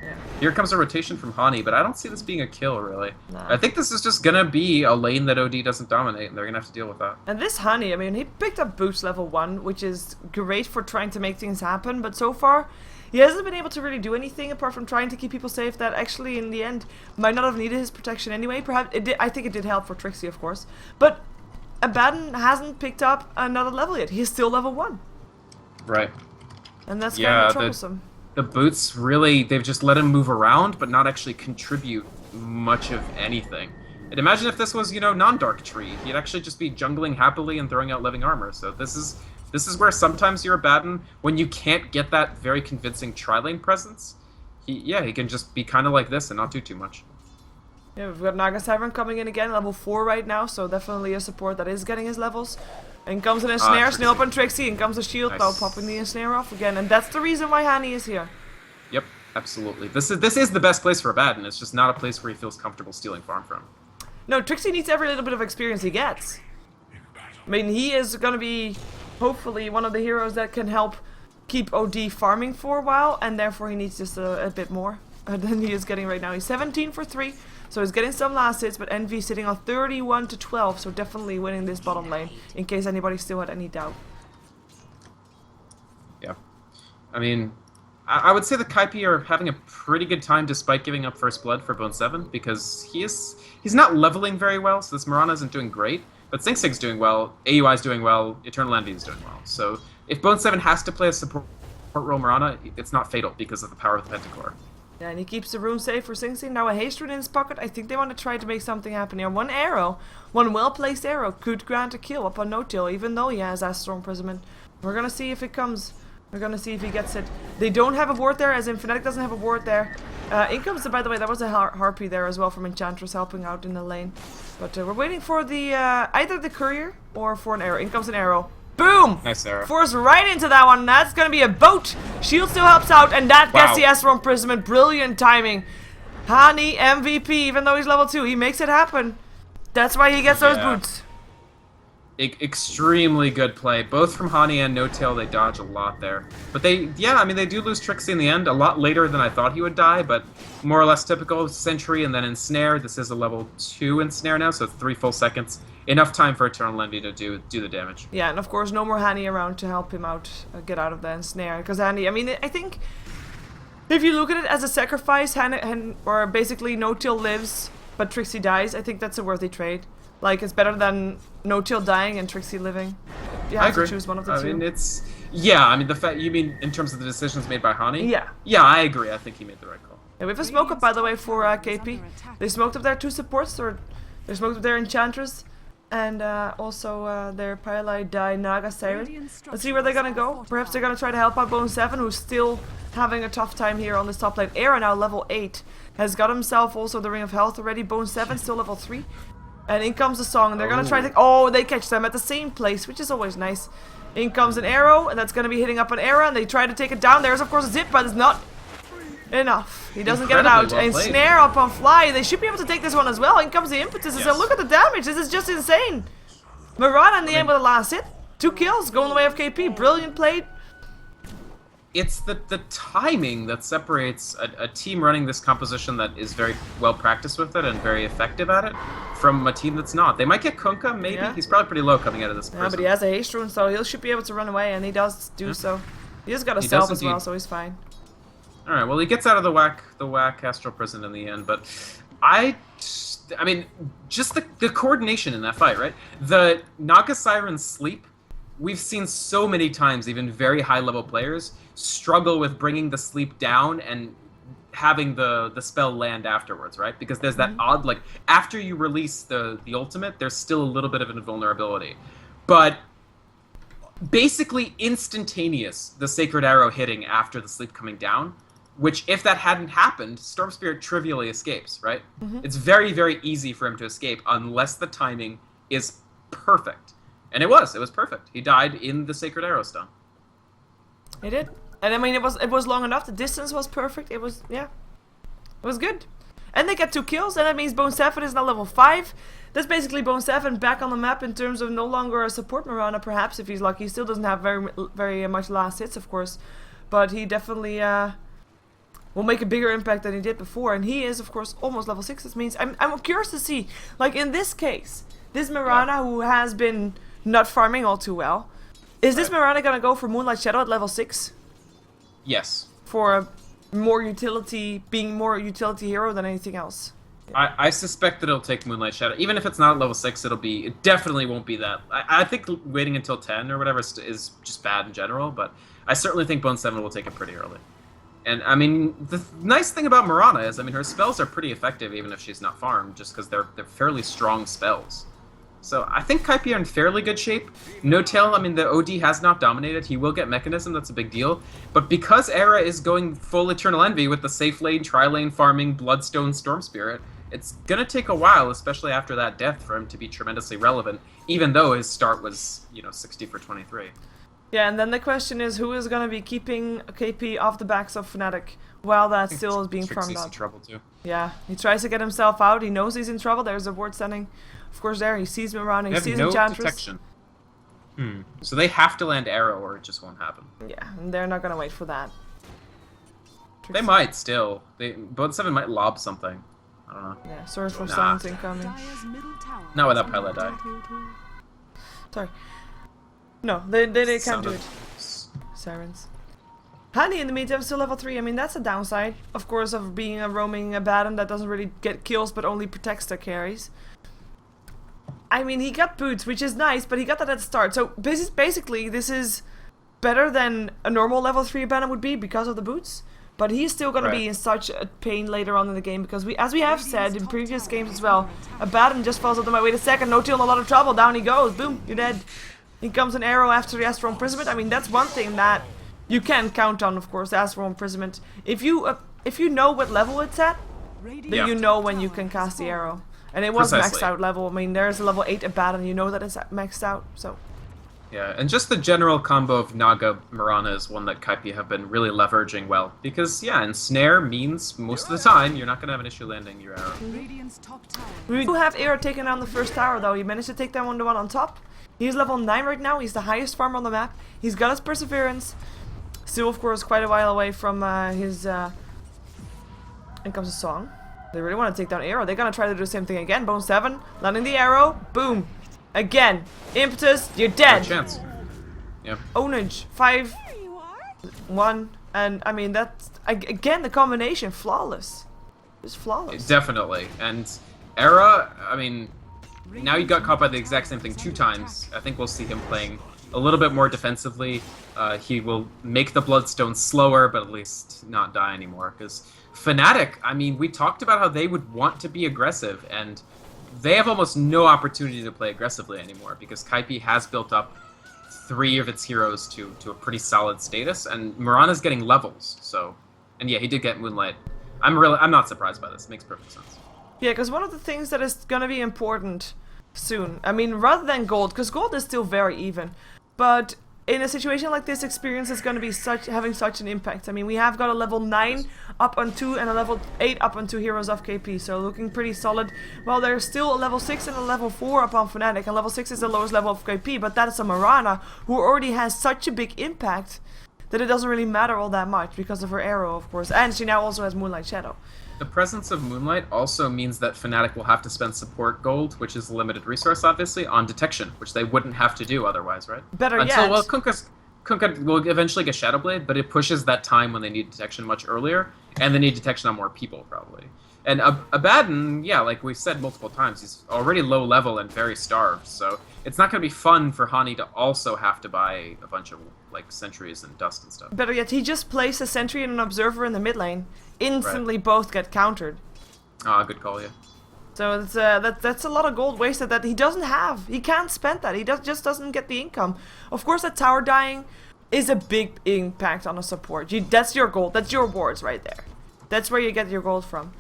Yeah.
Here comes a rotation from Hani, but I don't see this being a kill, really.
Nah.
I think this is just gonna be a lane that OD doesn't dominate, and they're gonna have to deal with that.
And this Honey, I mean, he picked up boost level 1, which is great for trying to make things happen, but so far, he hasn't been able to really do anything apart from trying to keep people safe that actually, in the end, might not have needed his protection anyway. Perhaps it did. I think it did help for Trixie, of course. But Abaddon hasn't picked up another level yet. He's still level 1.
Right.
And that's kind of troublesome.
The boots really, they've just let him move around, but not actually contribute much of anything. And imagine if this was, non-Dark Tree. He'd actually just be jungling happily and throwing out living armor. So this is where sometimes you're Abaddon, when you can't get that very convincing tri-lane presence, he can just be kind of like this and not do too much.
Yeah, we've got Naga Siren coming in again, level 4 right now, so definitely a support that is getting his levels. And comes in a snare, Snail up on Trixie, and comes a shield, nice. Popping the snare off again, and that's the reason why Hani is here.
Yep, absolutely. This is the best place for Abaddon, it's just not a place where he feels comfortable stealing farm from.
No, Trixie needs every little bit of experience he gets. I mean, he is going to be, hopefully, one of the heroes that can help keep OD farming for a while, and therefore he needs just a bit more than he is getting right now. He's 17 for 3. So he's getting some last hits, but Envy sitting on 31 to 12, so definitely winning this bottom lane, in case anybody still had any doubt.
Yeah. I mean, I would say the Kaipi are having a pretty good time despite giving up first blood for Bone 7, because he's not leveling very well, so this Mirana isn't doing great, but Sing Sing's doing well, AUI is doing well, Eternal Envy is doing well. So if Bone 7 has to play a support role Mirana, it's not fatal because of the power of the Pentacore.
Yeah, and he keeps the rune safe for Sing Sing. Now a haste rune in his pocket. I think they want to try to make something happen here. One well-placed arrow could grant a kill upon no-till, even though he has Astral Imprisonment. We're gonna see if it comes. We're gonna see if he gets it. They don't have a ward there, as in Fnatic doesn't have a ward there. In comes, by the way, that was a Harpy there as well from Enchantress helping out in the lane. But we're waiting for the either the courier or for an arrow. In comes an arrow. Boom!
Nice arrow.
Force right into that one. That's going to be a boat. Shield still helps out, and that gets the Astral Imprisonment. Brilliant timing. Hani MVP, even though he's level 2. He makes it happen. That's why he gets those boots.
Extremely good play. Both from Hani and No-Tail, they dodge a lot there. But they do lose Trixie in the end. A lot later than I thought he would die, but more or less typical. Sentry and then Ensnare. This is a level 2 Ensnare now, so it's 3 full seconds. Enough time for Eternal Envy to do the damage.
Yeah, and of course no more Hani around to help him out, get out of the Ensnare. Because Hani, I mean, I think if you look at it as a sacrifice, or basically No-Till lives, but Trixie dies, I think that's a worthy trade. Like, it's better than No-Till dying and Trixie living. You have to choose one of the two.
I mean, it's... Yeah, I mean, the fact... You mean in terms of the decisions made by Hani?
Yeah.
Yeah, I agree. I think he made the right call.
Yeah, we have a smoke up, by the way, for Kaipi. They smoked up their 2 supports, or they smoked up their Enchantress, and also their Pyalite Die Naga Siren. Let's see where they're gonna go. Perhaps they're gonna try to help out Bone 7, who's still having a tough time here on this top lane. Era now level 8. Has got himself also the Ring of Health already. Bone 7 still level 3. And in comes the song, and they're gonna try to... Oh, they catch them at the same place, which is always nice. In comes an arrow, and that's gonna be hitting up an Era, and they try to take it down. There's, of course, a zip, but it's not enough. He doesn't get it out. And snare up on Fly. They should be able to take this one as well. In comes the impetus. And look at the damage. This is just insane. Mirana in the end with the last hit. 2 kills going the way of KP. Brilliant play.
It's the timing that separates a team running this composition that is very well practiced with it and very effective at it from a team that's not. They might get Kunkka, maybe. Yeah. He's probably pretty low coming out of this prison.
Yeah, but he has a haste rune, so he should be able to run away, and he does do so. He has got a self as well, so he's fine.
Alright, well, he gets out of the whack Astral Prison in the end, but I mean, just the coordination in that fight, right? The Naga Siren sleep, we've seen so many times, even very high-level players struggle with bringing the sleep down and having the spell land afterwards, right? Because there's that odd, like, after you release the ultimate, there's still a little bit of an invulnerability. But basically instantaneous, the Sacred Arrow hitting after the sleep coming down, which, if that hadn't happened, Storm Spirit trivially escapes, right? It's very, very easy for him to escape unless the timing is perfect. And it was perfect. He died in the Sacred Arrow stun.
He did. And I mean, it was long enough. The distance was perfect. It was, yeah. It was good. And they get 2 kills, and that means Bone 7 is now level 5. That's basically Bone 7 back on the map in terms of no longer a support Mirana, perhaps, if he's lucky. He still doesn't have very much last hits, of course. But he definitely will make a bigger impact than he did before. And he is, of course, almost level 6. This means I'm curious to see, like in this case, this Mirana who has been not farming all too well, is this Mirana gonna go for Moonlight Shadow at level 6?
Yes.
For a more utility, being more utility hero than anything else.
I suspect that it'll take Moonlight Shadow. Even if it's not at level 6, it definitely won't be that. I think waiting until 10 or whatever is just bad in general, but I certainly think Bone 7 will take it pretty early. And, I mean, the nice thing about Mirana is, I mean, her spells are pretty effective even if she's not farmed, just because they're fairly strong spells. So I think Kaipi are in fairly good shape. No Tail, I mean, the OD has not dominated. He will get Mechanism, that's a big deal. But because Era is going full Eternal Envy with the safe lane, tri-lane farming, Bloodstone, Storm Spirit, it's gonna take a while, especially after that death, for him to be tremendously relevant, even though his start was, 60 for 23.
Yeah, and then the question is who is gonna be keeping KP off the backs of Fnatic while that still is being farmed
Trixie's
out.
in trouble too.
Yeah, he tries to get himself out. He knows he's in trouble. There's a ward standing, of course, there. He sees Mirana. He sees
no
Enchantress.
detection. So they have to land Arrow, or it just won't happen.
Yeah, and they're not gonna wait for that.
They might still. Bone 7 might lob something. I don't know.
Yeah, Source for Silence incoming.
Not without Pilot die.
Sorry. No, they can't do it. Sirens. Honey, in the meantime, still level 3. I mean, that's a downside, of course, of being a roaming Abaddon that doesn't really get kills but only protects their carries. I mean, he got boots, which is nice, but he got that at the start. So basically, this is better than a normal level 3 Abaddon would be because of the boots. But he's still going to be in such a pain later on in the game because as we have said in previous games as well, Abaddon just falls out of my wait a second, no Tail in a lot of trouble, down he goes, boom, you're dead. He comes an arrow after the Astral Imprisonment. I mean, that's one thing that you can count on, of course, the Astral Imprisonment. If you know what level it's at, then you know when you can cast the arrow. And it was maxed out level. I mean, there's a level 8 Abaddon, you know that it's maxed out, so...
Yeah, and just the general combo of Naga Mirana is one that Kaipi have been really leveraging well. Because, yeah, Ensnare means most of the time you're not going to have an issue landing your arrow.
We do have Arrow taking down the first tower, though. He managed to take down the one on top. He's level 9 right now. He's the highest farmer on the map. He's got his Perseverance. Still, of course, quite a while away from his... In comes a song. They really want to take down Arrow. They're going to try to do the same thing again. Bone 7, landing the arrow. Boom. Again. Impetus, you're dead.
No chance. Yeah.
Ownage, 5, 1, and I mean that's again the combination flawless. It's flawless.
Definitely. And Era, I mean, now he got caught by the exact same thing 2 times. I think we'll see him playing a little bit more defensively. He will make the Bloodstone slower, but at least not die anymore. Because Fnatic, I mean, we talked about how they would want to be aggressive, and they have almost no opportunity to play aggressively anymore because Kaipi has built up 3 of its heroes to a pretty solid status, and Mirana's getting levels. So, and yeah, he did get Moonlight. I'm not surprised by this. It makes perfect sense.
Yeah, because one of the things that is gonna be important soon. I mean, rather than gold, because gold is still very even, but in a situation like this, experience is going to be having such an impact. I mean, we have got a level 9 up on 2 and a level 8 up on 2 heroes of KP, so looking pretty solid. Well, there's still a level 6 and a level 4 up on Fnatic, and level 6 is the lowest level of KP, but that is a Mirana who already has such a big impact that it doesn't really matter all that much because of her arrow, of course, and she now also has Moonlight Shadow.
The presence of Moonlight also means that Fnatic will have to spend support gold, which is a limited resource, obviously, on detection, which they wouldn't have to do otherwise, right?
Better yet.
Well, Kunkka will eventually get Shadowblade, but it pushes that time when they need detection much earlier, and they need detection on more people, probably. And Abaddon, yeah, like we've said multiple times, he's already low level and very starved, so it's not going to be fun for Hani to also have to buy a bunch of, like, sentries and dust and stuff.
Better yet, he just placed a sentry and an observer in the mid lane. Instantly both get countered.
Ah, good call, yeah.
So it's, that's a lot of gold wasted that he doesn't have. He can't spend that. He just doesn't get the income. Of course, that tower dying is a big impact on a support. That's your gold. That's your wards right there. That's where you get your gold from.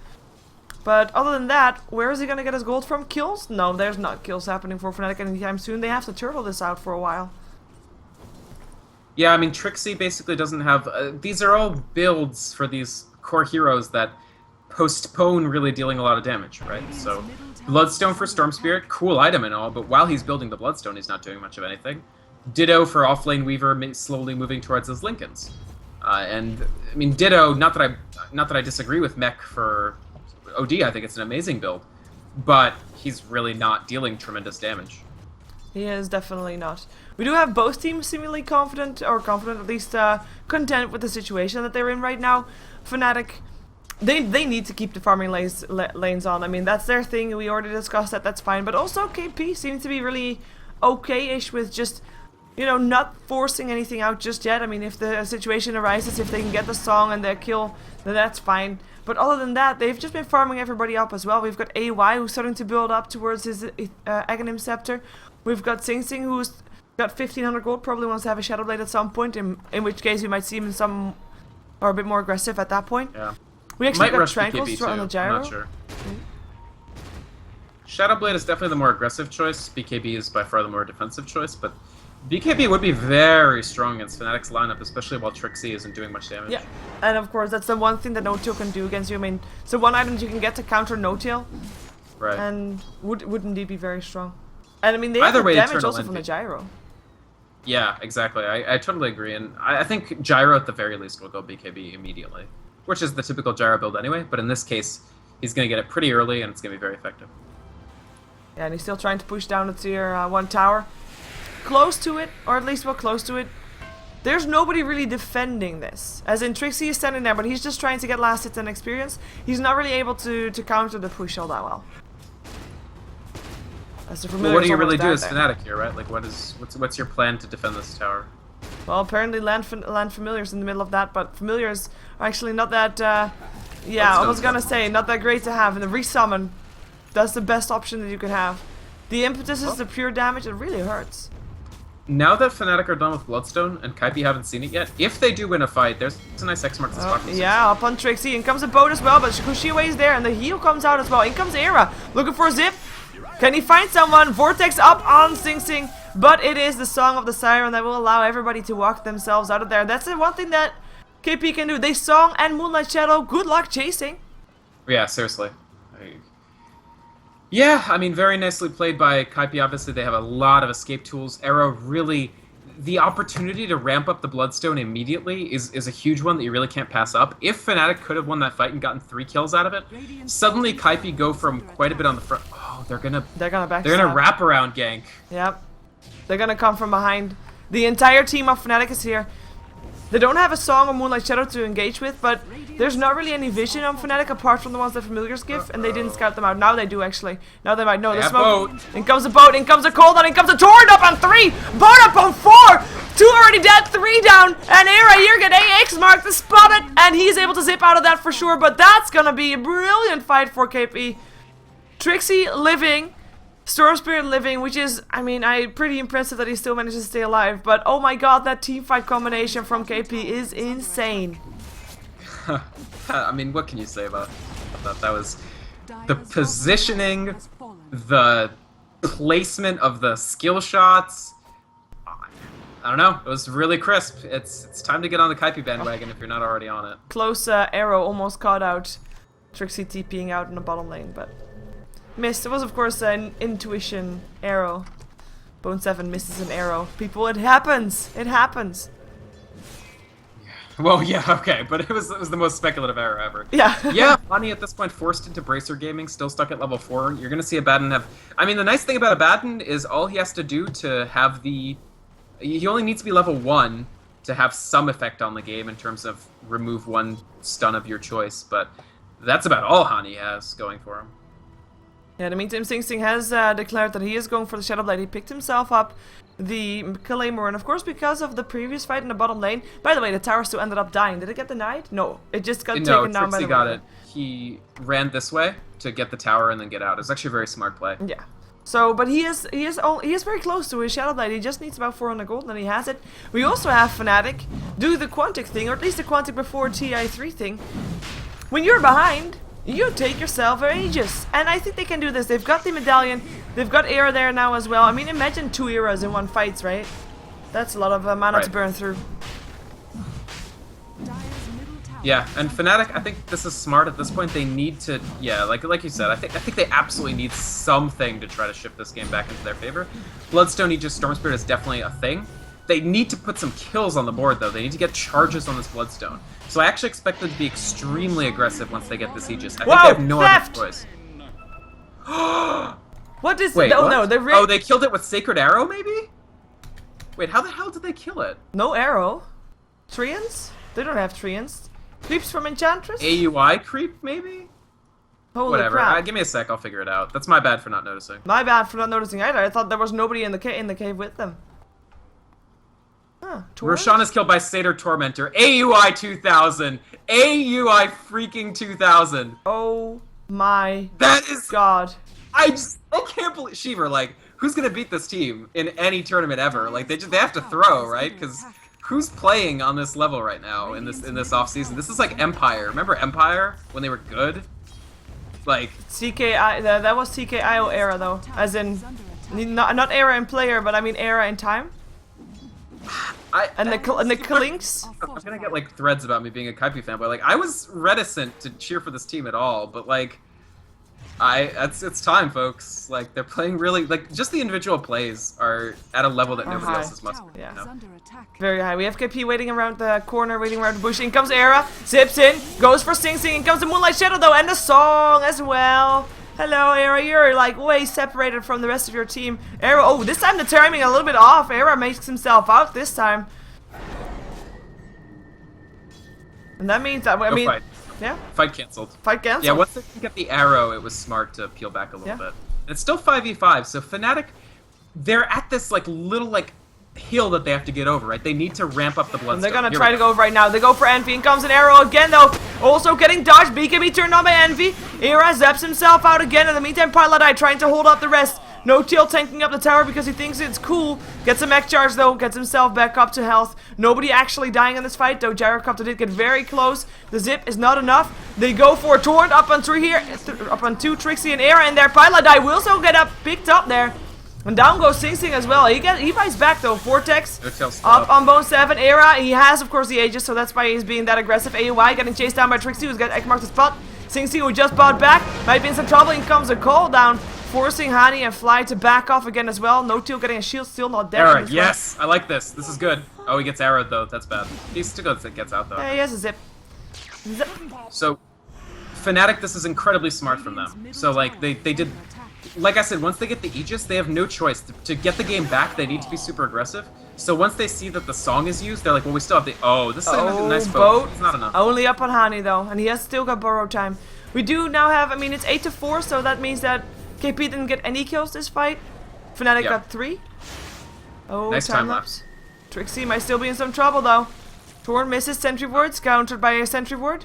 But other than that, where is he going to get his gold from? Kills? No, there's not kills happening for Fnatic anytime soon. They have to turtle this out for a while.
Yeah, I mean, Trixie basically doesn't have... these are all builds for these core heroes that postpone really dealing a lot of damage, right? So, Bloodstone for Storm Spirit, cool item and all, but while he's building the Bloodstone, he's not doing much of anything. Ditto for Offlane Weaver, slowly moving towards his Lincolns. And, I mean, Ditto, not that I disagree with Mech for OD, I think it's an amazing build, but he's really not dealing tremendous damage.
He is definitely not. We do have both teams seemingly confident, or confident at least content with the situation that they're in right now. Fnatic they need to keep the farming lanes on. I mean, that's their thing. We already discussed that. That's fine. But also KP seems to be really okay-ish with just, you know, not forcing anything out just yet. I mean, if the situation arises, if they can get the song and their kill, then that's fine. But other than that, they've just been farming everybody up as well. We've got AY who's starting to build up towards his Aghanim Scepter. We've got Sing Sing who's got 1500 gold, probably wants to have a Shadow Blade at some point, in which case we might see him in some, or a bit more aggressive at that point.
Yeah.
We actually
Might
got Tranquils on the gyro.
I'm not sure. Shadow Blade is definitely the more aggressive choice. BKB is by far the more defensive choice, but BKB would be very strong against Fnatic's lineup, especially while Trixie isn't doing much damage.
Yeah, and of course that's the one thing that no-tail can do against you. I mean, so one item that you can get to counter no-tail,
right?
And would indeed be very strong. And I mean, they have
Either
the
way,
damage also from the gyro.
Yeah, exactly. I totally agree, and I think gyro at the very least will go BKB immediately, which is the typical gyro build anyway. But in this case, he's going to get it pretty early, and it's going to be very effective.
Yeah, and he's still trying to push down the tier 1 tower. Close to it, or at least well close to it. There's nobody really defending this. As in, Trixie is standing there, but he's just trying to get last hits and experience. He's not really able to counter the push all that well. As the
Well, what do you really do as
there.
Fnatic here, right? Like, what's your plan to defend this tower?
Well, apparently land familiars in the middle of that, but familiars are actually not that, yeah, I was gonna say, not that great to have. And the resummon, that's the best option that you can have. The impetus is the pure damage, it really hurts.
Now that Fnatic are done with Bloodstone, and Kaipi haven't seen it yet, if they do win a fight, there's a nice X mark to spot.
Yeah, up on Trixie, in comes a boat as well, but Kushiwa is there, and the heal comes out as well. In comes Era, looking for a zip. Can he find someone? Vortex up on Sing Sing, but it is the Song of the Siren that will allow everybody to walk themselves out of there. That's the one thing that KP can do. They Song and Moonlight Shadow, good luck chasing.
Yeah, seriously. Yeah, I mean, very nicely played by Kaipi. Obviously, they have a lot of escape tools. Arrow really... The opportunity to ramp up the Bloodstone immediately is a huge one that you really can't pass up. If Fnatic could have won that fight and gotten 3 kills out of it, suddenly Kaipi go from quite a bit on the front... Oh, they're gonna wrap around gank.
Yep. They're gonna come from behind. The entire team of Fnatic is here. They don't have a Song or Moonlight Shadow to engage with, but there's not really any vision on Fnatic apart from the ones that Familiars give, and they didn't scout them out. Now they do, actually. Now they might know. The smoke. In comes a boat, in comes a cold, and in comes a Torrent up on 3! Boat up on 4! 2 already dead, 3 down, and Era here get AX mark to spot it, and he's able to zip out of that for sure, but that's gonna be a brilliant fight for KP. Trixie living. Storm Spirit living, which is, I mean, pretty impressive that he still managed to stay alive, but oh my god, that team fight combination from KP is insane.
I mean, what can you say about that? That was the positioning, the placement of the skill shots. I don't know, it was really crisp. It's time to get on the Kaipi bandwagon if you're not already on it.
Close arrow almost caught out Trixie TPing out in the bottom lane, but... missed. It was of course an intuition arrow. Bone 7 misses an arrow. People, it happens! It happens!
Well, yeah, okay, but it was the most speculative error ever.
Yeah.
Yeah, Funny at this point forced into Bracer Gaming, still stuck at level 4. You're gonna see Abaddon have... I mean, the nice thing about Abaddon is all he has to do to have the... He only needs to be level 1 to have some effect on the game in terms of remove 1 stun of your choice, but that's about all Hani has going for him.
Yeah, in the meantime, Sing Sing has declared that he is going for the Shadow Blade. He picked himself up the Claymore, and of course, because of the previous fight in the bottom lane. By the way, the tower still ended up dying. Did it get denied? No, it just got taken down by the
Trixie got it. He ran this way to get the tower and then get out. It was actually a very smart play.
Yeah. So, but he is very close to his Shadow Blade. He just needs about 400 gold, and he has it. We also have Fnatic do the Quantic thing, or at least the Quantic before TI3 thing. When you're behind, you take yourself ages, and I think they can do this. They've got the medallion, they've got Era there now as well. I mean, imagine 2 Eras in one fight, right? That's a lot of mana to burn through.
Yeah, and Fnatic, I think this is smart at this point. They need to, yeah, like you said, I think they absolutely need something to try to shift this game back into their favor. Bloodstone Aegis Storm Spirit is definitely a thing. They need to put some kills on the board, though. They need to get charges on this Bloodstone. So I actually expect them to be extremely aggressive once they get this Aegis. I think they have no other choice.
What is...
Wait,
no,
what?
no,
Oh, they killed it with Sacred Arrow, maybe? Wait, how the hell did they kill it?
No arrow. Treants? They don't have Treants. Creeps from Enchantress?
AUI creep, maybe?
Holy
Whatever.
crap.
Give me a sec, I'll figure it out. That's my bad for not noticing.
My bad for not noticing either. I thought there was nobody in the cave with them. Huh,
Roshan is killed by Satyr Tormentor. AUI 2000! AUI freaking 2000!
Oh my
That is...
god.
I can't believe... Shiver, like, who's gonna beat this team in any tournament ever? Like, they have to throw, right? Because who's playing on this level right now in this off season? This is like Empire. Remember Empire when they were good? Like
CKI, that was CKIO era though, as in not era in player, but I mean era in time. And the Kalinks.
I'm gonna get like threads about me being a Kaipi fan, but like I was reticent to cheer for this team at all. But like, it's time, folks. Like they're playing really like just the individual plays are at a level that nobody else is must.
Yeah.
You know?
Very high. We have KP waiting around the corner, waiting around the bush. In comes Era, zips in, goes for Sing Sing. In comes the Moonlight Shadow though, and the song as well. Hello, Era. You're like way separated from the rest of your team. Era. Oh, this time the timing a little bit off. Era makes himself out this time, and that means that I mean,
fight.
Yeah.
Fight canceled.
Fight canceled.
Yeah. Once they get the arrow, it was smart to peel back a little bit. It's still 5v5, so Fnatic, they're at this like little like hill that they have to get over, right? They need to ramp up the bloodstone.
And they're gonna try to go right now. They go for Envy, and comes an arrow again though. Also getting dodged. BKB turned on by Envy. Era zaps himself out again. In the meantime, Paladai trying to hold up the rest. No Teal tanking up the tower because he thinks it's cool. Gets a mech charge though, gets himself back up to health. Nobody actually dying in this fight though. Gyrocopter did get very close. The zip is not enough. They go for a torrent up on 3 here, up on 2 Trixie and Era in there. Paladai will also get picked up there. And down goes Sing Sing as well. He fights back though. Vortex up on Bone 7. Era, he has of course the Aegis, so that's why he's being that aggressive. AUI getting chased down by Trixie, who's got X-marked the spot. Sing Sing, who just bought back, might be in some trouble. In comes a call down, forcing Hani and Fly to back off again as well. No Teal getting a shield, still not dead.
Era, yes, I like this. This is good. Oh, he gets arrowed though. That's bad. He still gets out though.
Yeah, he has a zip.
So, Fnatic, this is incredibly smart from them. So like they did. Like I said, once they get the Aegis, they have no choice. To get the game back, they need to be super aggressive. So once they see that the song is used, they're like, well, we still have the... Oh, this is a nice boat. It's not enough.
Only up on Hani, though. And he has still got borrow time. We do now have... I mean, it's 8-4, so that means that KP didn't get any kills this fight. Fnatic got 3. Oh,
nice time lapse.
Trixie might still be in some trouble, though. Torn misses sentry wards, countered by a sentry ward.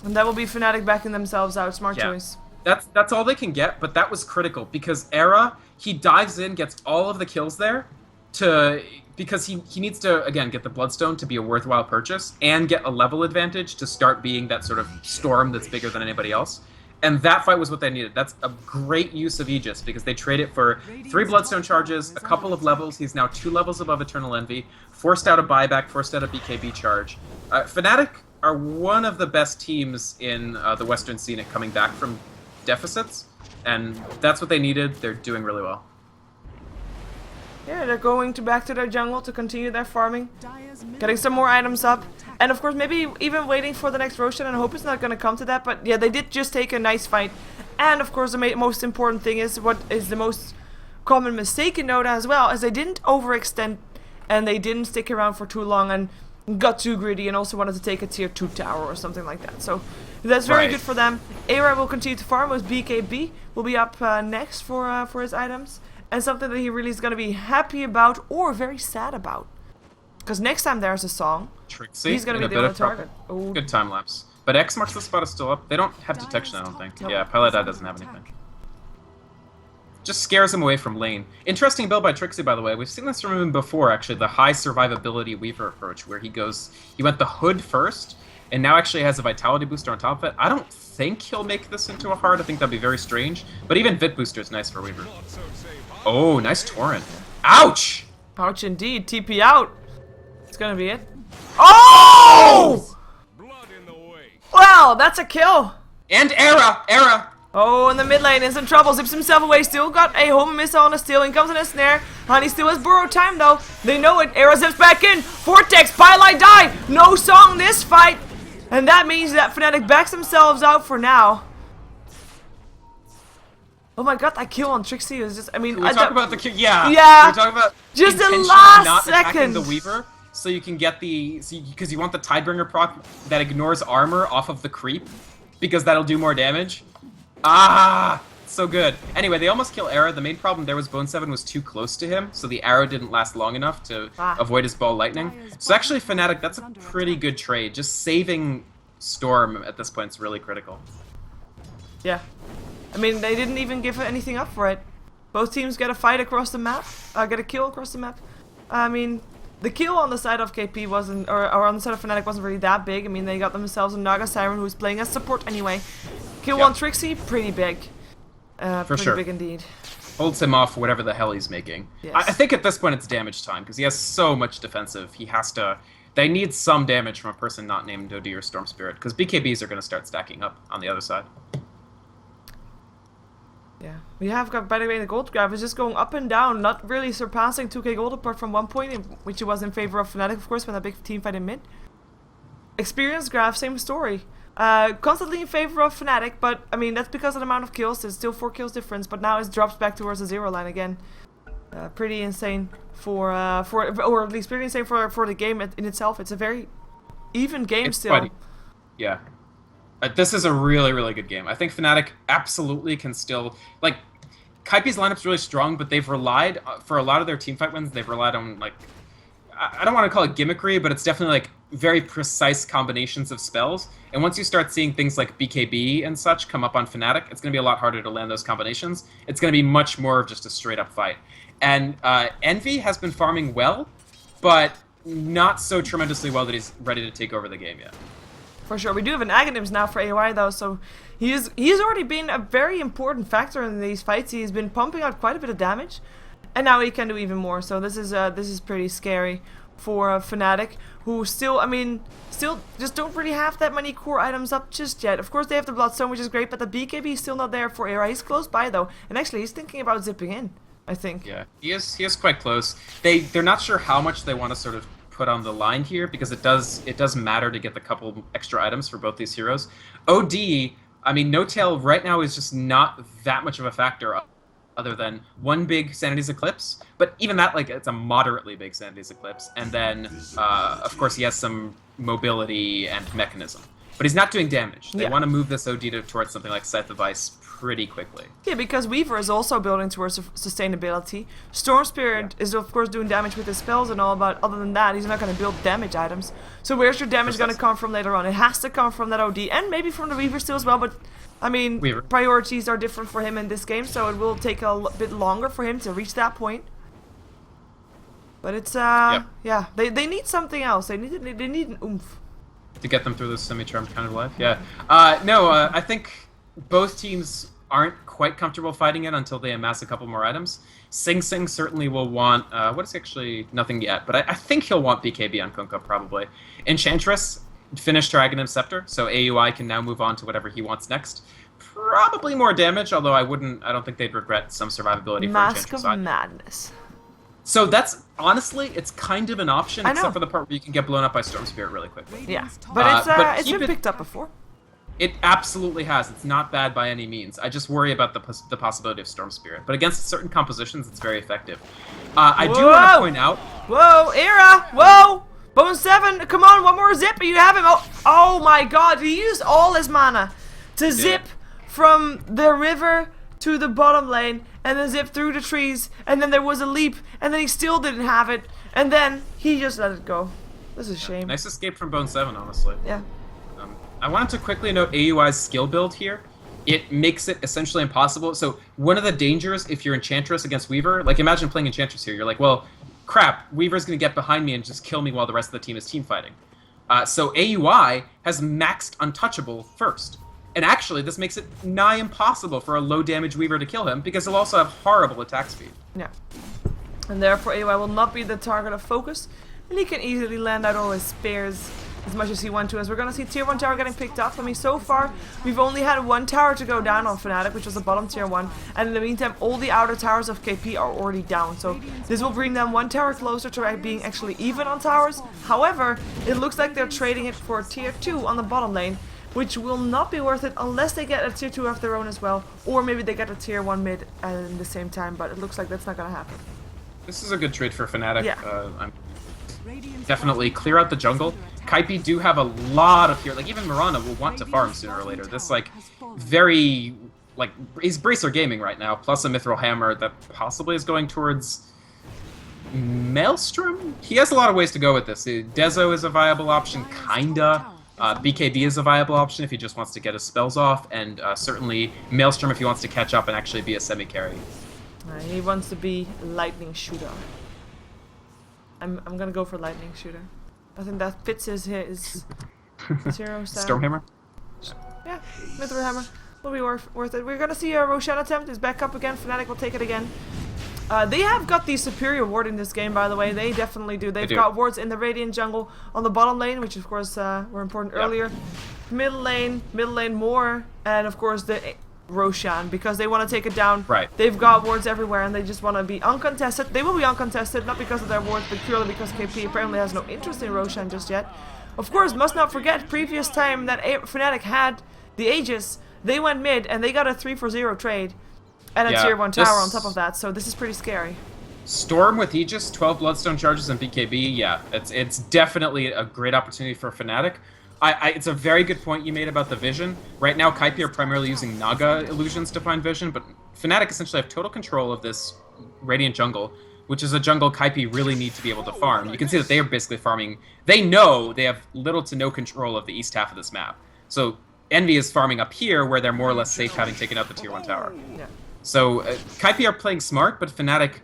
And that will be Fnatic backing themselves out. Smart choice.
That's all they can get, but that was critical because Era, he dives in, gets all of the kills there because he needs to again get the Bloodstone to be a worthwhile purchase and get a level advantage to start being that sort of storm that's bigger than anybody else. And that fight was what they needed. That's a great use of Aegis because they trade it for 3 Bloodstone charges, a couple of levels. He's now 2 levels above Eternal Envy, forced out a buyback, forced out a BKB charge. Fnatic are one of the best teams in the Western scene at coming back from deficits, and that's what they needed. They're doing really well.
Yeah, they're going back to their jungle to continue their farming, getting some more items up, and of course maybe even waiting for the next Roshan, and I hope it's not going to come to that, but yeah, they did just take a nice fight. And of course the most important thing is what is the most common mistake in Dota as well, is they didn't overextend and they didn't stick around for too long and got too greedy and also wanted to take a tier 2 tower or something like that. So that's very good for them. Era will continue to farm with BKB. Will be up next for his items. And something that he really is going to be happy about or very sad about. Because next time there's a song,
Trixie,
he's going to be the only target. Oh.
Good time lapse. But X marks the spot is still up. They don't have detection, I don't think. Nope. Yeah, Paladai doesn't have anything. Just scares him away from lane. Interesting build by Trixie, by the way. We've seen this from him before, actually. The high survivability Weaver approach, where he went the hood first, and now actually has a vitality booster on top of it. I don't think he'll make this into a hard. I think that'd be very strange. But even Vit booster is nice for Weaver. Oh, nice torrent. Ouch!
Ouch indeed. TP out. It's gonna be it. Oh! Well, that's a kill.
And Era!
Oh, in the mid lane, is in trouble. Zips himself away. Still got a homing missile on a steal. In comes in a snare. Honey still has burrow time though. They know it. Era zips back in. Vortex, Pylite die. No song this fight. And that means that Fnatic backs themselves out for now. Oh my god, that kill on Trixie was just, I mean...
Can we talk about the kill? Yeah.
Yeah.
Can we talk about
just the
intentionally
last
not
second.
attacking the Weaver? so you can get because you want the Tidebringer proc that ignores armor off of the creep, because that'll do more damage. Ah, so good. Anyway, they almost kill Era. The main problem there was Bone 7 was too close to him, so the arrow didn't last long enough to avoid his ball lightning. So actually, Fnatic, that's a pretty good trade. Just saving Storm at this point is really critical.
Yeah. I mean, they didn't even give anything up for it. Both teams get a fight across the map, get a kill across the map. I mean, the kill on the side of KP wasn't, or on the side of Fnatic wasn't really that big. I mean, they got themselves a Naga Siren who's playing as support anyway. Kill on Trixie, pretty big. Pretty big indeed.
Holds him off whatever the hell he's making.
Yes.
I think at this point it's damage time, because he has so much defensive. He has to... They need some damage from a person not named OD or Storm Spirit, because BKBs are going to start stacking up on the other side.
Yeah, we have got, by the way, the gold graph is just going up and down, not really surpassing 2k gold apart from one point, which it was in favor of Fnatic, of course, when that big team fight in mid. Experience graph, same story. Constantly in favor of Fnatic, but I mean that's because of the amount of kills. There's still 4 kills difference, but now it drops back towards the 0 line again. Pretty insane or at least pretty insane for the game in itself. It's a very even game still.
Yeah. This is a really, really good game. I think Fnatic absolutely can still... Like, Kaipi's lineup's really strong, but they've relied... For a lot of their teamfight wins, they've relied on, like... I don't want to call it gimmickry, but it's definitely, like, very precise combinations of spells. And once you start seeing things like BKB and such come up on Fnatic, it's going to be a lot harder to land those combinations. It's going to be much more of just a straight-up fight. And Envy has been farming well, but not so tremendously well that he's ready to take over the game yet.
For sure. We do have an Aghanims now for AOI though, so he's already been a very important factor in these fights. He's been pumping out quite a bit of damage, and now he can do even more. So this is pretty scary for Fnatic, who still, I mean, still just don't really have that many core items up just yet. Of course, they have the Bloodstone, which is great, but the BKB is still not there for AOI. He's close by though, and actually he's thinking about zipping in, I think.
Yeah, he is quite close. They're not sure how much they want to sort of put on the line here, because it does matter to get the couple extra items for both these heroes. OD, I mean, No Tail right now is just not that much of a factor, other than one big Sanity's Eclipse, but even that, like, it's a moderately big Sanity's Eclipse, and then, of course, he has some mobility and mechanism. But he's not doing damage. They want to move this OD towards something like Scythe of Ice pretty quickly.
Yeah, because Weaver is also building towards sustainability. Storm Spirit is of course doing damage with his spells and all, but other than that, he's not going to build damage items. So where's your damage going to come from later on? It has to come from that OD, and maybe from the Weaver still as well, but I mean, priorities are different for him in this game, so it will take a bit longer for him to reach that point. But it's, yeah, they need something else. They need an oomph.
To get them through this semi-charmed kind of life? Yeah. I think both teams aren't quite comfortable fighting it until they amass a couple more items. Sing Sing certainly will want, what is actually nothing yet, but I think he'll want BKB on Kunkka probably. Enchantress finished her Aghanim Scepter, so AUI can now move on to whatever he wants next. Probably more damage, although I don't think they'd regret some survivability for Enchantress.
Mask of Madness.
So that's, honestly, it's kind of an option, except for the part where you can get blown up by Storm Spirit really quickly.
Yeah, but it's been picked up before.
It absolutely has. It's not bad by any means. I just worry about the possibility of Storm Spirit. But against certain compositions, it's very effective. I do want to point out...
Whoa, Era! Whoa! Bone 7, come on, one more zip, you have him! Oh my god, he used all his mana to zip from the river to the bottom lane, and then zip through the trees, and then there was a leap, and then he still didn't have it, and then he just let it go. This is a shame.
Nice escape from Bone 7, honestly.
Yeah.
I wanted to quickly note AUI's skill build here. It makes it essentially impossible. So one of the dangers if you're Enchantress against Weaver, like imagine playing Enchantress here, you're like, well, crap, Weaver's going to get behind me and just kill me while the rest of the team is team fighting. So AUI has maxed Untouchable first. And actually, this makes it nigh impossible for a low-damage Weaver to kill him, because he'll also have horrible attack speed.
Yeah. And therefore, AOI will not be the target of focus, and he can easily land out all his spares as much as he wants to, as we're going to see tier 1 tower getting picked up. I mean, so far, we've only had one tower to go down on Fnatic, which was the bottom tier 1, and in the meantime, all the outer towers of KP are already down, so this will bring them one tower closer to being actually even on towers. However, it looks like they're trading it for tier 2 on the bottom lane, which will not be worth it unless they get a tier 2 of their own as well, or maybe they get a tier 1 mid in the same time, but it looks like that's not going to happen.
This is a good trade for Fnatic.
Yeah.
definitely clear out the jungle. Kaipi do have a lot of here. Like, even Mirana will want to farm sooner or later. This, like, very, like, he's Bracer Gaming right now, plus a Mithril Hammer that possibly is going towards Maelstrom? He has a lot of ways to go with this. Dezo is a viable option, kinda. BKB is a viable option if he just wants to get his spells off, and certainly Maelstrom if he wants to catch up and actually be a semi-carry.
He wants to be Lightning Shooter. I'm gonna go for Lightning Shooter. I think that fits his hero style.
Stormhammer?
Yeah, Mithril Hammer will be worth it. We're gonna see a Roshan attempt. Is back up again. Fnatic will take it again. They have got the superior ward in this game, by the way. They definitely do. They've got wards in the Radiant jungle on the bottom lane, which of course were important earlier. Middle lane more, and of course the Roshan, because they want to take it down.
Right.
They've got wards everywhere, and they just want to be uncontested. They will be uncontested, not because of their wards, but purely because KP apparently has no interest in Roshan just yet. Of course, must not forget, previous time that Fnatic had the Aegis, they went mid, and they got a 3-for-0 trade. And a tier 1 tower on top of that, so this is pretty scary.
Storm with Aegis, 12 Bloodstone charges, and BKB, yeah, it's definitely a great opportunity for Fnatic. It's a very good point you made about the vision. Right now, Kaipi are primarily using Naga illusions to find vision, but Fnatic essentially have total control of this Radiant jungle, which is a jungle Kaipi really need to be able to farm. You can see that they are basically farming. They know they have little to no control of the east half of this map. So Envy is farming up here, where they're more or less safe having taken out the tier 1 tower.
Yeah.
So Kaipi are playing smart, but Fnatic,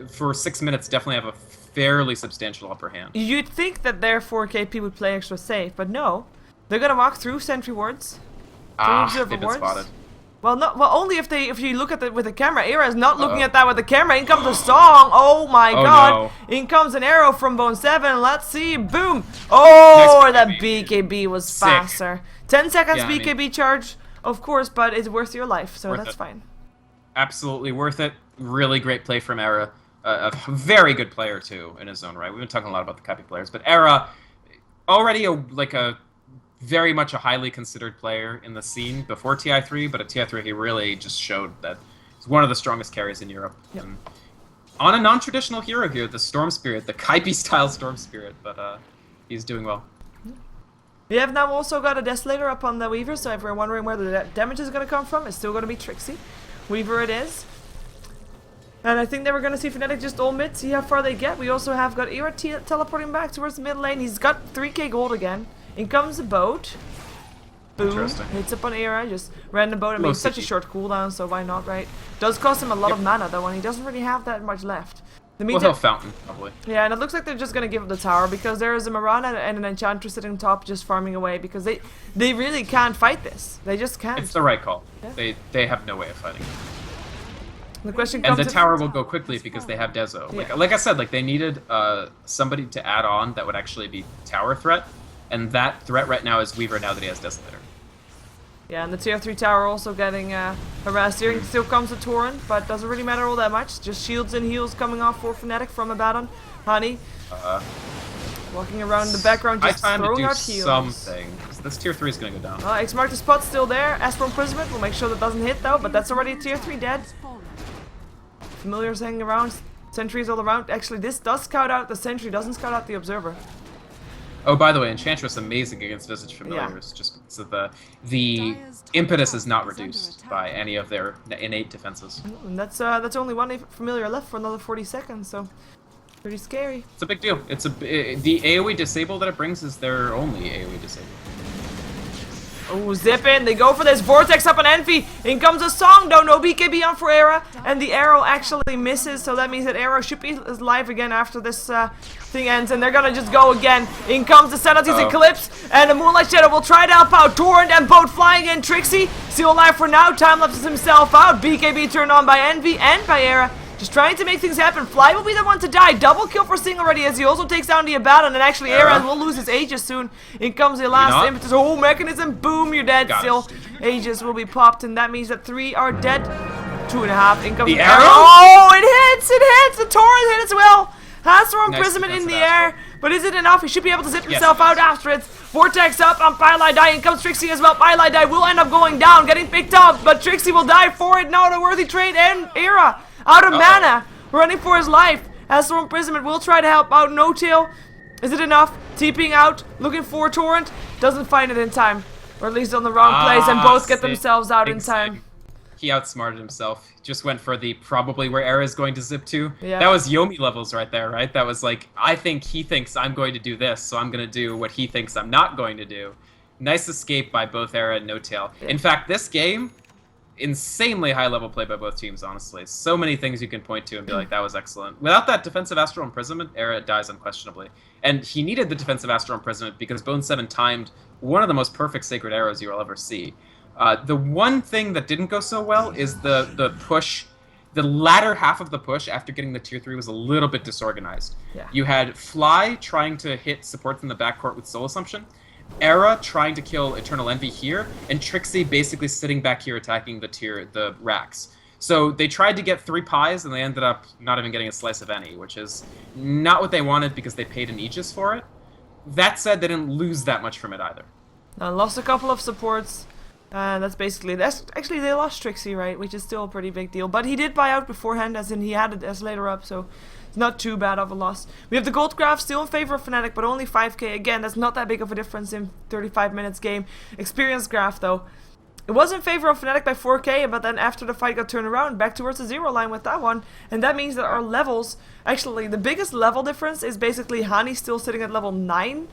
for 6 minutes, definitely have a fairly substantial upper hand.
You'd think that therefore KP would play extra safe, but no. They're gonna walk through sentry wards.
They've been spotted.
Well, only if you look at it with the camera. Era is not looking at that with the camera. In comes the song. Oh my god. No. In comes an arrow from Bone 7. Let's see. Boom. Oh, nice, that BKB was faster. 10 seconds BKB charge, of course, but it's worth your life, so that's fine.
Absolutely worth it. Really great play from Era. A very good player, too, in his own right. We've been talking a lot about the Kaipi players, but Era, already very much a highly considered player in the scene before TI3, but at TI3 he really just showed that he's one of the strongest carries in Europe.
Yep.
On a non-traditional hero here, the Storm Spirit, the Kaipi-style Storm Spirit, but he's doing well.
We have now also got a Desolator up on the Weaver, so if we're wondering where the damage is going to come from, it's still going to be Trixie. Weaver it is. And I think they were going to see Fnatic just all mid, see how far they get. We also have got Era teleporting back towards the mid lane. He's got 3k gold again. In comes the boat. Boom. Hits up on Era, just random boat. I mean, it's such a short cooldown, so why not, right? Does cost him a lot of mana, though, and he doesn't really have that much left.
Well, he'll Fountain, probably.
Yeah, and it looks like they're just going to give up the tower, because there is a Mirana and an Enchantress sitting top just farming away, because they really can't fight this. They just can't.
It's the right call. Yeah. They have no way of fighting.
The question comes,
and the tower will go quickly because they have Dezo.
Yeah.
Like I said, they needed somebody to add on that would actually be tower threat, and that threat right now is Weaver now that he has Desolator.
Yeah, and the tier 3 tower also getting harassed here. Still comes a Torrent, but doesn't really matter all that much. Just shields and heals coming off for Fnatic from Abaddon. Honey. Walking around in the background, just throwing out heals.
Something. This tier 3 is going to go down.
X-Mark the spot's still there. Astral Imprisonment will make sure that doesn't hit though, but that's already a tier 3 dead. Familiars hanging around. Sentries all around. Actually, this does scout out the Sentry, doesn't scout out the Observer.
Oh, by the way, Enchantress amazing against Visage Familiars, just because of the impetus is not reduced by any of their innate defenses.
And that's only one Familiar left for another 40 seconds, so pretty scary.
It's a big deal. The AoE disable that it brings is their only AoE disable.
Oh, zip in. They go for this Vortex up on Envy. In comes a song, though. No BKB on for Era. And the arrow actually misses, so that means that Era should be live again after this thing ends. And they're gonna just go again. In comes the Sanity's Eclipse. And the Moonlight Shadow will try to help out. Torrent and Boat flying in. Trixie still alive for now. Time lapses himself out. BKB turned on by Envy and by Era. Just trying to make things happen. Fly will be the one to die. Double kill for Sing already as he also takes down the Abaddon. And actually, Era will lose his Aegis soon. In comes the last impetus. Oh, Mechanism. Boom, you're dead. Still, Aegis will be popped. And that means that 3 are dead. 2.5. In comes the arrow. Oh, it hits. It hits. The Torrent hit as well. Has thrown Imprisonment in the air. But is it enough? He should be able to zip himself out after it. Vortex up on Pylai Die. In comes Trixie as well. Pylai Die will end up going down. Getting picked up. But Trixie will die for it. Now the worthy trade and Era. Out of mana, running for his life. Astral Imprisonment will try to help out No-Tail. Is it enough? TPing out, looking for Torrent, doesn't find it in time. Or at least on the wrong place, and both get themselves out in time.
He outsmarted himself. Just went for the probably where Era is going to zip to.
Yeah.
That was Yomi levels right there, right? That was like, I think he thinks I'm going to do this, so I'm going to do what he thinks I'm not going to do. Nice escape by both Era and No-Tail.
Yeah.
In fact, this game, insanely high-level play by both teams, honestly. So many things you can point to and be like, that was excellent. Without that defensive Astral Imprisonment, Era dies unquestionably. And he needed the defensive Astral Imprisonment because Bone 7 timed one of the most perfect Sacred Arrows you will ever see. The one thing that didn't go so well is the push. The latter half of the push after getting the tier 3 was a little bit disorganized.
Yeah.
You had Fly trying to hit supports in the backcourt with Soul Assumption, Era trying to kill Eternal Envy here, and Trixie basically sitting back here attacking the racks. So they tried to get 3 pies, and they ended up not even getting a slice of any, which is not what they wanted because they paid an Aegis for it. That said, they didn't lose that much from it either.
Lost a couple of supports. That's basically it. Actually, they lost Trixie, right? Which is still a pretty big deal. But he did buy out beforehand, as in he had it as later up, so it's not too bad of a loss. We have the gold graph still in favor of Fnatic, but only 5k. Again, that's not that big of a difference in 35 minutes game. Experience graph, though. It was in favor of Fnatic by 4k, but then after the fight got turned around, back towards the 0 line with that one. And that means that our levels, actually, the biggest level difference is basically Hani still sitting at level 9.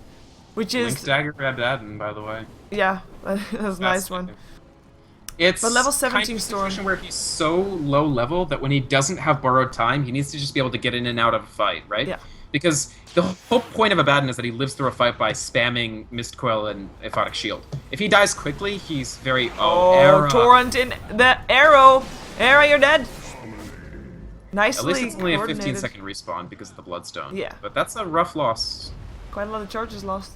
Which is...
Link's Dagger grabbed Adden, by the way.
Yeah, that's a nice one.
It's
but level 17
kind of a
Storm.
situation where he's so low level that when he doesn't have borrowed time, he needs to just be able to get in and out of a fight, right?
Yeah.
Because the whole point of Abaddon is that he lives through a fight by spamming Mist Coil and Aphotic Shield. If he dies quickly, he's very...
Oh, Torrent in the arrow! Era, you're dead! Nicely
At least it's only a
coordinated.
15-second respawn because of the Bloodstone.
Yeah.
But that's a rough loss.
Quite a lot of charges lost.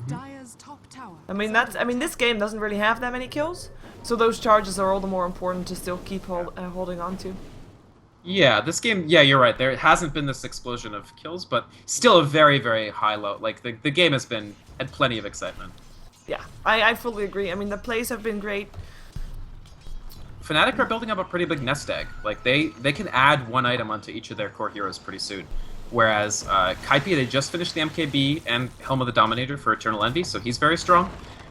Dire's top tower.
I mean, this game doesn't really have that many kills, so those charges are all the more important to still keep holding on to.
Yeah, this game, yeah, you're right. There hasn't been this explosion of kills, but still a very, very high low. Like, the game has had plenty of excitement.
Yeah, I fully agree. I mean, the plays have been great.
Fnatic are building up a pretty big nest egg. Like, they can add one item onto each of their core heroes pretty soon. Whereas Kaipi, they just finished the MKB and Helm of the Dominator for Eternal Envy, so he's very strong.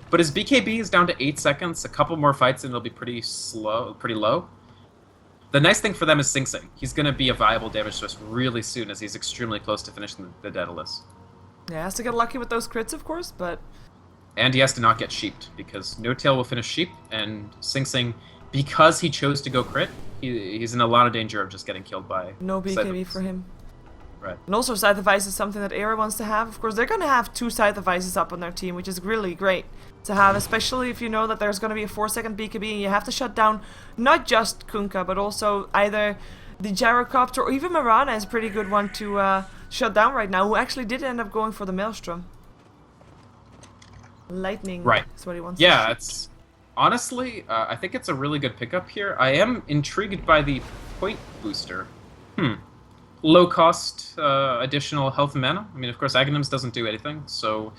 But his BKB is down to 8 seconds. A couple more fights and it'll be pretty low. The nice thing for them is Sing Sing. He's going to be a viable damage source really soon, as he's extremely close to finishing the Daedalus.
Yeah, has to get lucky with those crits, of course, but...
And he has to not get sheeped, because No-Tail will finish sheep, and Sing Sing, because he chose to go crit, he's in a lot of danger of just getting killed by...
No BKB for him.
Right.
And also Scythe of Ice is something that Era wants to have. Of course, they're going to have 2 Scythe of Ices up on their team, which is really great to have, especially if you know that there's going to be a 4-second BKB and you have to shut down not just Kunkka, but also either the Gyrocopter or even Mirana is a pretty good one to shut down right now, who actually did end up going for the Maelstrom. Lightning is what he wants to shoot.
It's... Honestly, I think it's a really good pickup here. I am intrigued by the point booster. Low-cost, additional health and mana. I mean, of course, Aghanims doesn't do anything, so...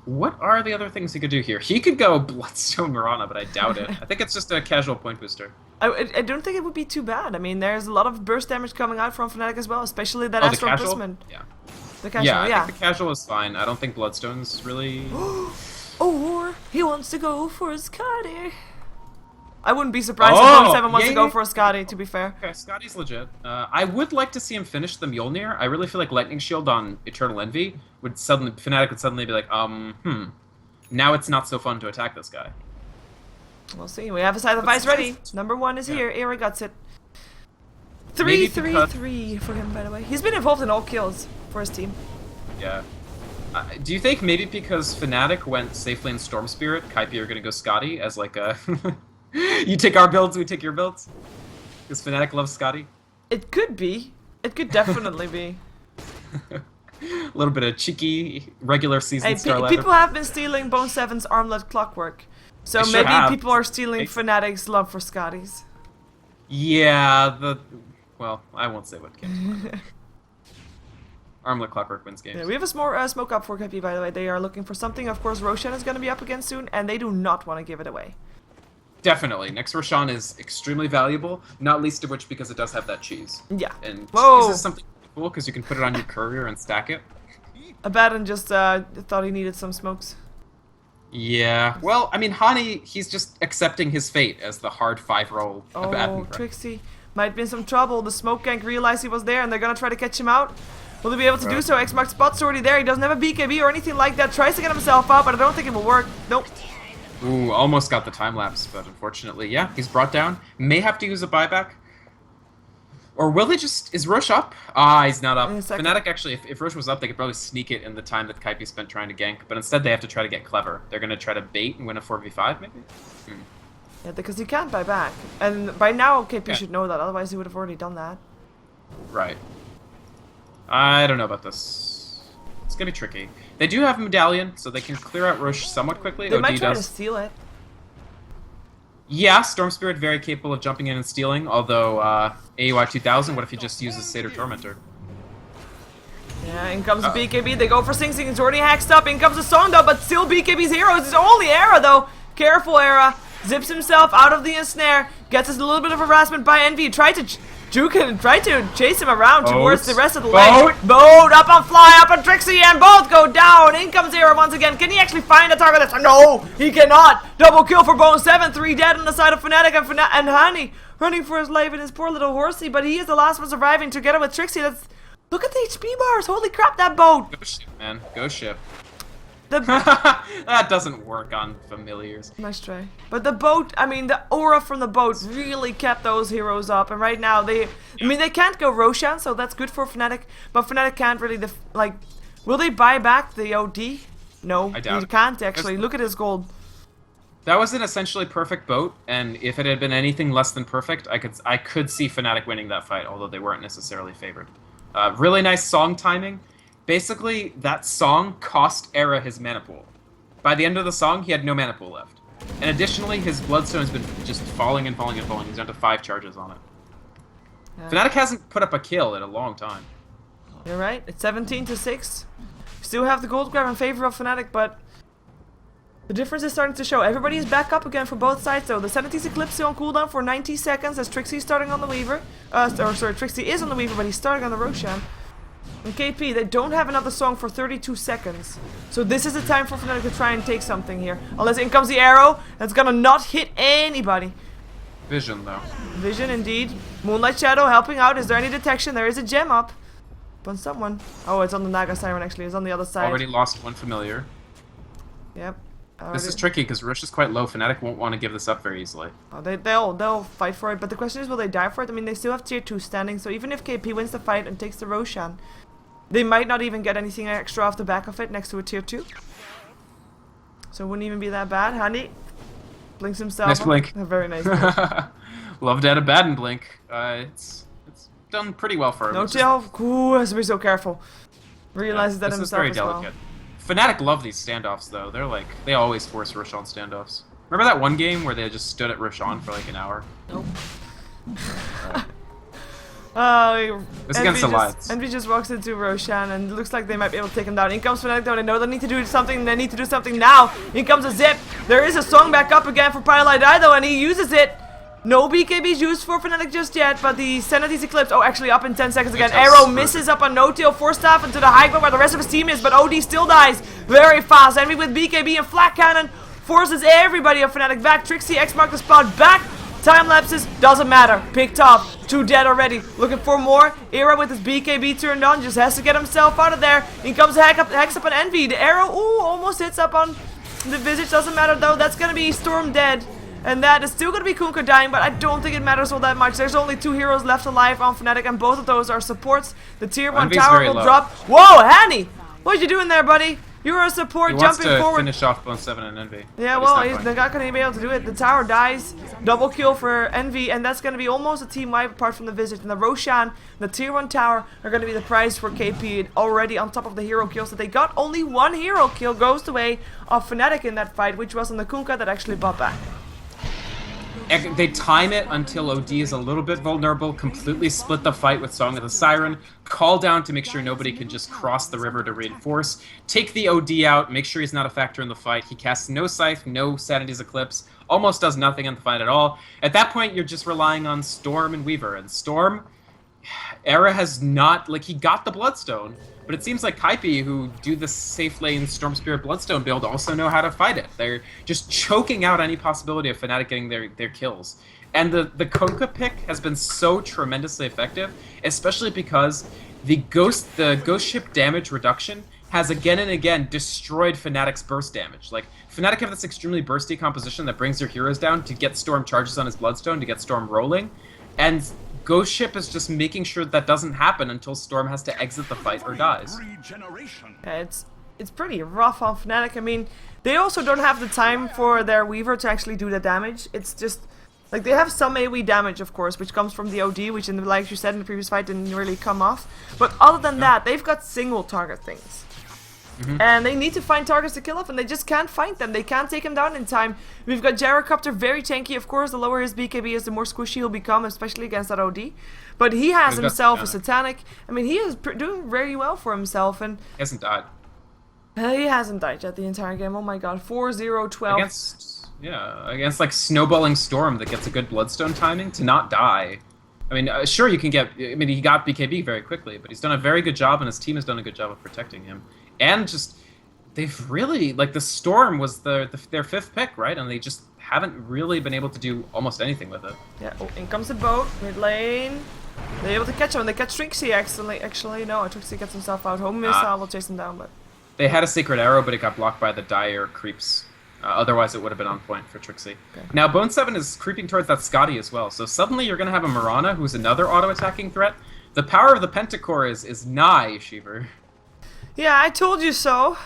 What are the other things he could do here? He could go Bloodstone Mirana, but I doubt it. I think it's just a casual point booster.
I don't think it would be too bad. I mean, there's a lot of burst damage coming out from Fnatic as well, especially that Astral Imprisonment.
Yeah.
The casual,
yeah, I think the casual is fine. I don't think Bloodstone's really...
Or he wants to go for a Skadi. I wouldn't be surprised if Bone 7 wants to go for a Skadi, to be fair.
Okay, Scotty's legit. I would like to see him finish the Mjolnir. I really feel like Lightning Shield on Eternal Envy would suddenly... Fnatic would suddenly be like, now it's not so fun to attack this guy.
We'll see. We have a Scythe of Ice ready. Number 1 is here. Era guts it. 3-3-3 for him, by the way. He's been involved in all kills for his team.
Yeah. Do you think maybe because Fnatic went safely in Storm Spirit, Kaipi are going to go Scotty as like a... You take our builds, we take your builds? Because Fnatic loves Scotty?
It could be. It could definitely be.
A little bit of cheeky regular season Star Ladder.
People have been stealing Bone 7's Armlet Clockwork. So maybe people are stealing Fnatic's love for Scotties.
Yeah, well, I won't say what came to mind. Armlet Clockwork wins games.
Yeah, we have a smoke up for Kaipi, by the way. They are looking for something. Of course, Roshan is going to be up again soon, and they do not want to give it away.
Definitely. Next Roshan is extremely valuable, not least of which because it does have that cheese.
Yeah.
And
Whoa.
cheese is something cool because you can put it on your courier and stack it.
Abaddon just thought he needed some smokes.
Yeah. Well, I mean, Hani, he's just accepting his fate as the hard 5-roll Abaddon.
Oh, Trixie might be in some trouble. The smoke gang realized he was there and they're gonna try to catch him out. Will they be able to do so? X-Mark spot's already there. He doesn't have a BKB or anything like that. Tries to get himself out, but I don't think it will work. Nope.
Ooh, almost got the time lapse, but unfortunately, yeah, he's brought down. May have to use a buyback. Or will they just... Is Roche up? Ah, he's not up. Fnatic, actually, if Roche was up, they could probably sneak it in the time that Kaipi spent trying to gank. But instead, they have to try to get clever. They're going to try to bait and win a 4v5, maybe?
Yeah, because he can't buy back. And by now, KP should know that. Otherwise, he would have already done that.
Right. I don't know about this. It's going to be tricky. They do have a medallion, so they can clear out Roche somewhat quickly.
They might try to steal it.
Yeah, Storm Spirit very capable of jumping in and stealing, although AUI 2000, what if he just uses Satyr Tormentor?
Yeah, in comes BKB, they go for Sing Sing, it's already hacked up, in comes the Sonda, but still BKB's hero is his only Era though. Careful Era, zips himself out of the ensnare, gets us a little bit of harassment by Envy, tried to juke him, tried to chase him around towards the rest of the lane. Boat up on Fly, up on Trixie, and both go down. In comes Era once again. Can he actually find a target? No, he cannot. Double kill for Bone 7, 3 dead on the side of Fnatic and Hani running for his life and his poor little horsey, but he is the last one surviving together with Trixie. Look at the HP bars. Holy crap, that boat.
Go ship, man. Go ship. That doesn't work on familiars.
Nice try. But the boat, I mean, the aura from the boat really kept those heroes up. And right now, I mean, they can't go Roshan, so that's good for Fnatic. But Fnatic can't really, will they buy back the OD? No,
I doubt
he can't actually. Look at his gold.
That was an essentially perfect boat, and if it had been anything less than perfect, I could see Fnatic winning that fight, although they weren't necessarily favored. Really nice song timing. Basically, that song cost Era his mana pool. By the end of the song, he had no mana pool left. And additionally, his Bloodstone has been just falling and falling and falling. He's down to 5 charges on it. Yeah. Fnatic hasn't put up a kill in a long time.
You're right. It's 17-6. Still have the gold grab in favor of Fnatic, but the difference is starting to show. Everybody is back up again for both sides, though. The 70s Eclipse still on cooldown for 90 seconds as Trixie is starting on the Weaver. Trixie is on the Weaver, but he's starting on the Roshan. And KP, they don't have another song for 32 seconds. So this is the time for Fnatic to try and take something here. Unless in comes the arrow, that's gonna not hit anybody.
Vision, though.
Vision, indeed. Moonlight Shadow helping out. Is there any detection? There is a gem up. On someone. Oh, it's on the Naga Siren, actually. It's on the other side.
Already lost one familiar.
Yep.
This is tricky, because Rush is quite low. Fnatic won't want to give this up very easily.
Oh, they'll fight for it, but the question is, will they die for it? I mean, they still have tier 2 standing, so even if KP wins the fight and takes the Roshan, they might not even get anything extra off the back of it next to a tier 2. So it wouldn't even be that bad. Hani blinks himself.
Nice blink.
A very nice blink.
Love to add a Baden blink. It's done pretty well for him.
No tail. Ooh, has to be so careful. Realizes that himself
very delicate. Fnatic love these standoffs, though. They always force Roshan standoffs. Remember that one game where they just stood at Roshan for like an hour?
Nope.
It's against the lights.
Envy just walks into Roshan and it looks like they might be able to take him down. In comes Fnatic though, they know they need to do something, they need to do something now. In comes a zip. There is a song back up again for Pylight Eye though, and he uses it. No BKB's used for Fnatic just yet, but the Sanity's Eclipse, actually up in 10 seconds again. Arrow misses up on No-Tail, force staff into the high ground where the rest of his team is, but OD still dies very fast. Envy with BKB and Flat Cannon forces everybody of Fnatic back. Trixie X-Mark the spot back. Time lapses, doesn't matter. Picked off, 2 dead already. Looking for more. Era with his BKB turned on, just has to get himself out of there. In comes Hex up on Envy. The arrow, almost hits up on the Visage. Doesn't matter though, that's gonna be Storm dead. And that is still gonna be Kunkka dying, but I don't think it matters all that much. There's only 2 heroes left alive on Fnatic, and both of those are supports. The tier 1 tower will drop. Whoa, Hani! What you doing there, buddy? You're a support jumping forward.
He wants to finish off Bone 7 and Envy.
Yeah, well, they're not going to be able to do it. The tower dies. Double kill for Envy, and that's going to be almost a team wipe apart from the Visage. And the Roshan, the tier 1 tower, are going to be the prize for KP already on top of the hero kills that they got. Only 1 hero kill goes the way of Fnatic in that fight, which was on the Kunkka that actually bought back.
They time it until OD is a little bit vulnerable, completely split the fight with Song of the Siren, call down to make sure nobody can just cross the river to reinforce, take the OD out, make sure he's not a factor in the fight. He casts no Scythe, no Sanity's Eclipse, almost does nothing in the fight at all. At that point, you're just relying on Storm and Weaver, and Storm, Era has not, he got the Bloodstone, But it seems like Kaipi, who do the safe lane Storm Spirit Bloodstone build, also know how to fight it. They're just choking out any possibility of Fnatic getting their kills. And the Konka pick has been so tremendously effective, especially because the ghost ship damage reduction has again and again destroyed Fnatic's burst damage. Like, Fnatic have this extremely bursty composition that brings their heroes down to get Storm charges on his Bloodstone, to get Storm rolling, and Ghost Ship is just making sure that doesn't happen until Storm has to exit the fight or dies.
Yeah, it's pretty rough on Fnatic. I mean, they also don't have the time for their Weaver to actually do the damage. It's just, like, they have some AoE damage, of course, which comes from the OD, which, like you said in the previous fight, didn't really come off. But other than that, they've got single target things. And they need to find targets to kill off, and they just can't find them. They can't take him down in time. We've got Gyrocopter, very tanky, of course. The lower his BKB is, the more squishy he'll become, especially against that OD. But he has himself a Satanic. I mean, he is doing very well for himself. And
He hasn't died.
He hasn't died yet the entire game. Oh my god, 4-0-12.
Against like Snowballing Storm that gets a good Bloodstone timing to not die. I mean, sure, you can get... I mean, he got BKB very quickly, but he's done a very good job, and his team has done a good job of protecting him. And just, they've really, like, the Storm was their 5th pick, right? And they just haven't really been able to do almost anything with it.
Yeah, oh, in comes the boat, mid lane. They're able to catch him, and they catch Trixie, actually. No, Trixie gets himself out. Home Missile will chase him down, but...
They had a Sacred Arrow, but it got blocked by the Dire creeps. Otherwise, it would have been on point for Trixie.
Okay.
Now, Bone 7 is creeping towards that Scotty as well, so suddenly you're going to have a Mirana, who's another auto-attacking threat. The power of the Pentacore is nigh, Shiver.
Yeah, I told you so.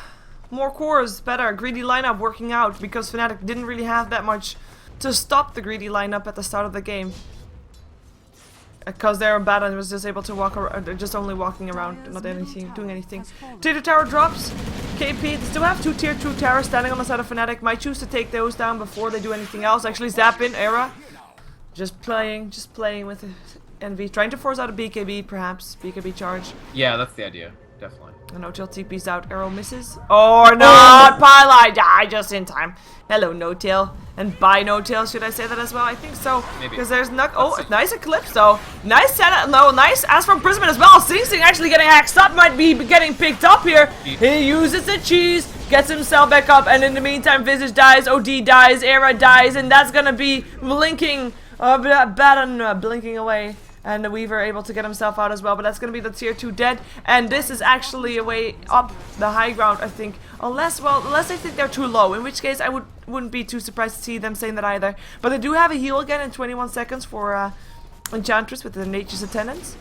More cores, better. Greedy lineup working out, because Fnatic didn't really have that much to stop the greedy lineup at the start of the game. Because they're bad and was just able to walk around, they're just only walking around, not doing anything. Tier 2 tower drops. KP, they still have 2 tier 2 towers standing on the side of Fnatic. Might choose to take those down before they do anything else. Actually, zap in, Era. Just playing with Envy. Trying to force out a BKB, perhaps. BKB charge.
Yeah, that's the idea. Definitely.
And No-Tail TP's out. Arrow misses. Or not! Pylai die just in time. Hello, No-Tail. And bye, No-Tail. Should I say that as well? I think so.
Maybe.
Because there's nice Eclipse, though. Nice setup. No, nice As from Prism as well. Sing Sing actually getting hacked up. Might be getting picked up here. He uses the cheese. Gets himself back up. And in the meantime, Visage dies. OD dies. Era dies. And that's gonna be blinking. Baron blinking away. And the Weaver able to get himself out as well, but that's going to be the tier 2 dead. And this is actually a way up the high ground, I think. Unless they think they're too low, in which case I wouldn't be too surprised to see them saying that either. But they do have a heal again in 21 seconds for Enchantress with the Nature's Attendance.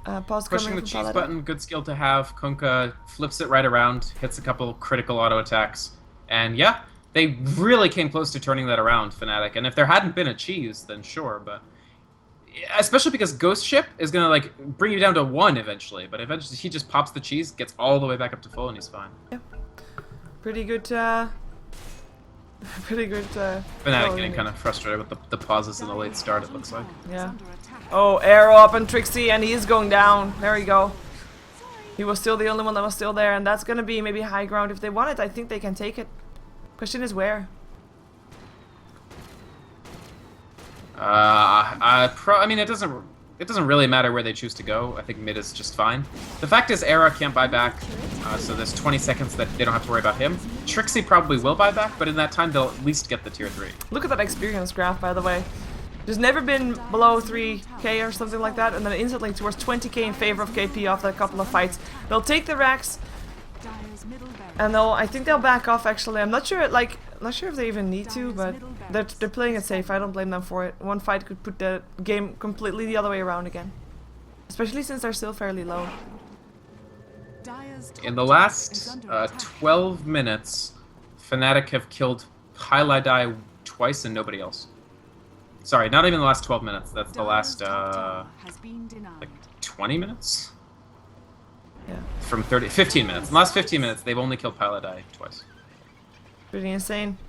Pause
Pushing the cheese button, good skill to have. Kunkka flips it right around, hits a couple critical auto attacks. And yeah, they really came close to turning that around, Fnatic. And if there hadn't been a cheese, then sure, but... Especially because Ghost Ship is gonna like bring you down to 1 eventually, but eventually he just pops the cheese, gets all the way back up to full, and he's fine.
Yeah, pretty good.
Fnatic getting kind of frustrated with the pauses in the late start. It looks like.
Yeah. Oh, Arrow up on Trixie, and he's going down. There we go. He was still the only one that was still there, and that's gonna be maybe high ground if they want it. I think they can take it. Question is where.
I mean, it doesn't really matter where they choose to go. I think mid is just fine. The fact is, Era can't buy back, so there's 20 seconds that they don't have to worry about him. Trixie probably will buy back, but in that time they'll at least get the tier 3.
Look at that experience graph, by the way. There's never been below 3k or something like that, and then instantly towards 20k in favor of KP after a couple of fights. They'll take the racks, and I think they'll back off. Actually, I'm not sure. Not sure if they even need to, but they're playing it safe. I don't blame them for it. One fight could put the game completely the other way around again, especially since they're still fairly low.
In the last 12 minutes, Fnatic have killed Pylai twice and nobody else. Sorry, not even the last 12 minutes. That's the last like 20 minutes.
Yeah.
From 15 minutes. In the last 15 minutes, they've only killed Pylai twice.
Pretty insane.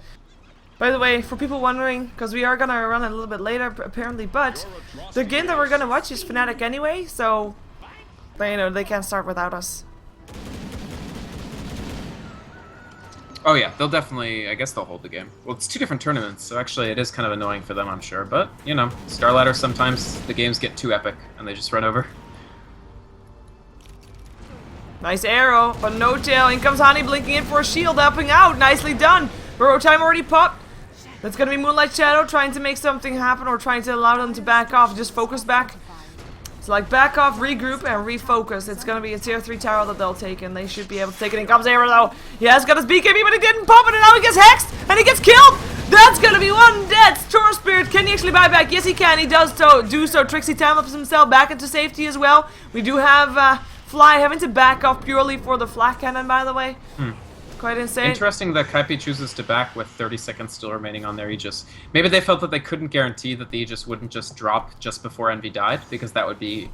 By the way, for people wondering, because we are gonna run a little bit later apparently, but the game that we're gonna watch is Fnatic anyway, so they can't start without us.
Oh yeah, they'll definitely, I guess they'll hold the game. Well, it's 2 different tournaments, so actually it is kind of annoying for them, I'm sure, but, you know, Star Ladder, sometimes the games get too epic and they just run over.
Nice arrow, but no tail. In comes Hani blinking in for a shield, helping out. Nicely done. Burrow time already popped. That's gonna be Moonlight Shadow trying to make something happen or trying to allow them to back off. Just focus back. It's like back off, regroup, and refocus. It's gonna be a tier 3 tower that they'll take, and they should be able to take it. In comes Arrow though. He has got his BKB, but he didn't pop it, and now he gets hexed, and he gets killed! That's gonna be one dead! Storm Spirit, can he actually buy back? Yes, he can. He does do so. Trixie time-ups himself back into safety as well. We do have Fly having to back off purely for the flak cannon, by the way. Quite insane.
Interesting that Kaipi chooses to back with 30 seconds still remaining on their Aegis. Maybe they felt that they couldn't guarantee that the Aegis wouldn't just drop just before Envy died, because that would be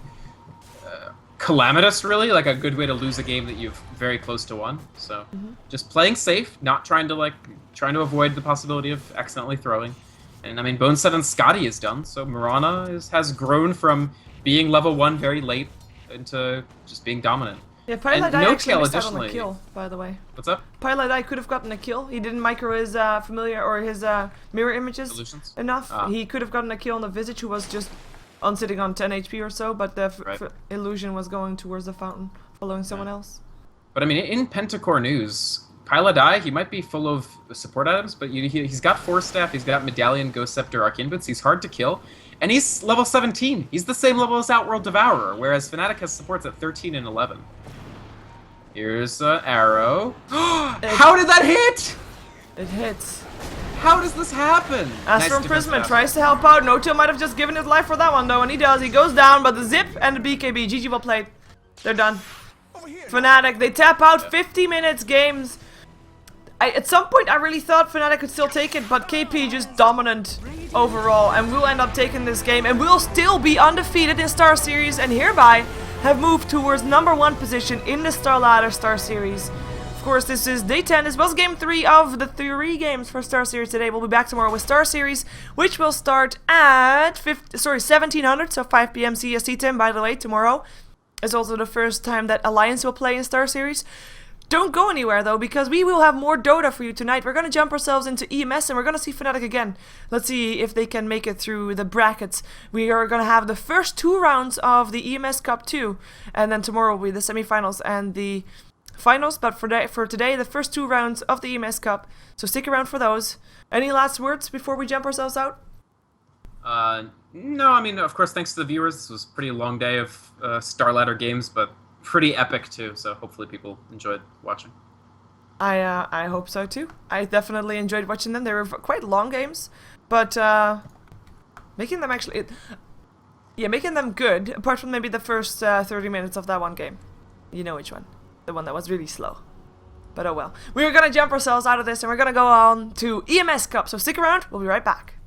calamitous, really. Like a good way to lose a game that you've very close to won. So just playing safe, not trying to avoid the possibility of accidentally throwing. And I mean, Boneset and Scotty is done, so Mirana has grown from being level 1 very late into just being dominant.
Yeah, Pilot
no
actually
tail
missed out on
additionally.
a kill, by the way.
What's up?
Pilot could have gotten a kill. He didn't micro his familiar or his mirror images
Illusions?
enough. He could have gotten a kill on the Visage, who was just sitting on 10 HP or so, but the illusion was going towards the fountain, following someone else.
But I mean, in Pentacore news, Pilot he might be full of support items, but he's got Force Staff, he's got Medallion, Ghost Scepter, Arcane Boots, he's hard to kill. And he's level 17. He's the same level as Outworld Devourer, whereas Fnatic has supports at 13 and 11. Here's an arrow. How did that hit?
It hits.
How does this happen?
Astro Imprisonment tries to help out. No-Tail might have just given his life for that one though, and he does. He goes down, but the Zip and the BKB, GG well played. They're done. Fnatic, they tap out 50 minutes games. At some point I really thought Fnatic could still take it, but KP just dominant overall, and we'll end up taking this game, and we'll still be undefeated in Star Series, and hereby have moved towards #1 position in the Star Ladder Star Series. Of course, this is day 10. This was game 3 of the 3 games for Star Series today. We'll be back tomorrow with Star Series, which will start at 1700, so 5 PM CST time, by the way. Tomorrow is also the first time that Alliance will play in Star Series. Don't go anywhere though, because we will have more Dota for you tonight. We're gonna jump ourselves into EMS, and we're gonna see Fnatic again. Let's see if they can make it through the brackets. We are gonna have the first 2 rounds of the EMS Cup 2, and then tomorrow will be the semifinals and the finals. But for today, the first 2 rounds of the EMS Cup. So stick around for those. Any last words before we jump ourselves out?
No, I mean, of course, thanks to the viewers. This was a pretty long day of Star Ladder games, but pretty epic too, so hopefully people enjoyed watching.
I hope so too. I definitely enjoyed watching them. They were quite long games, but making them actually, making them good. Apart from maybe the first 30 minutes of that one game, you know which one, the one that was really slow. But oh well. We're gonna jump ourselves out of this, and we're gonna go on to EMS Cup. So stick around. We'll be right back.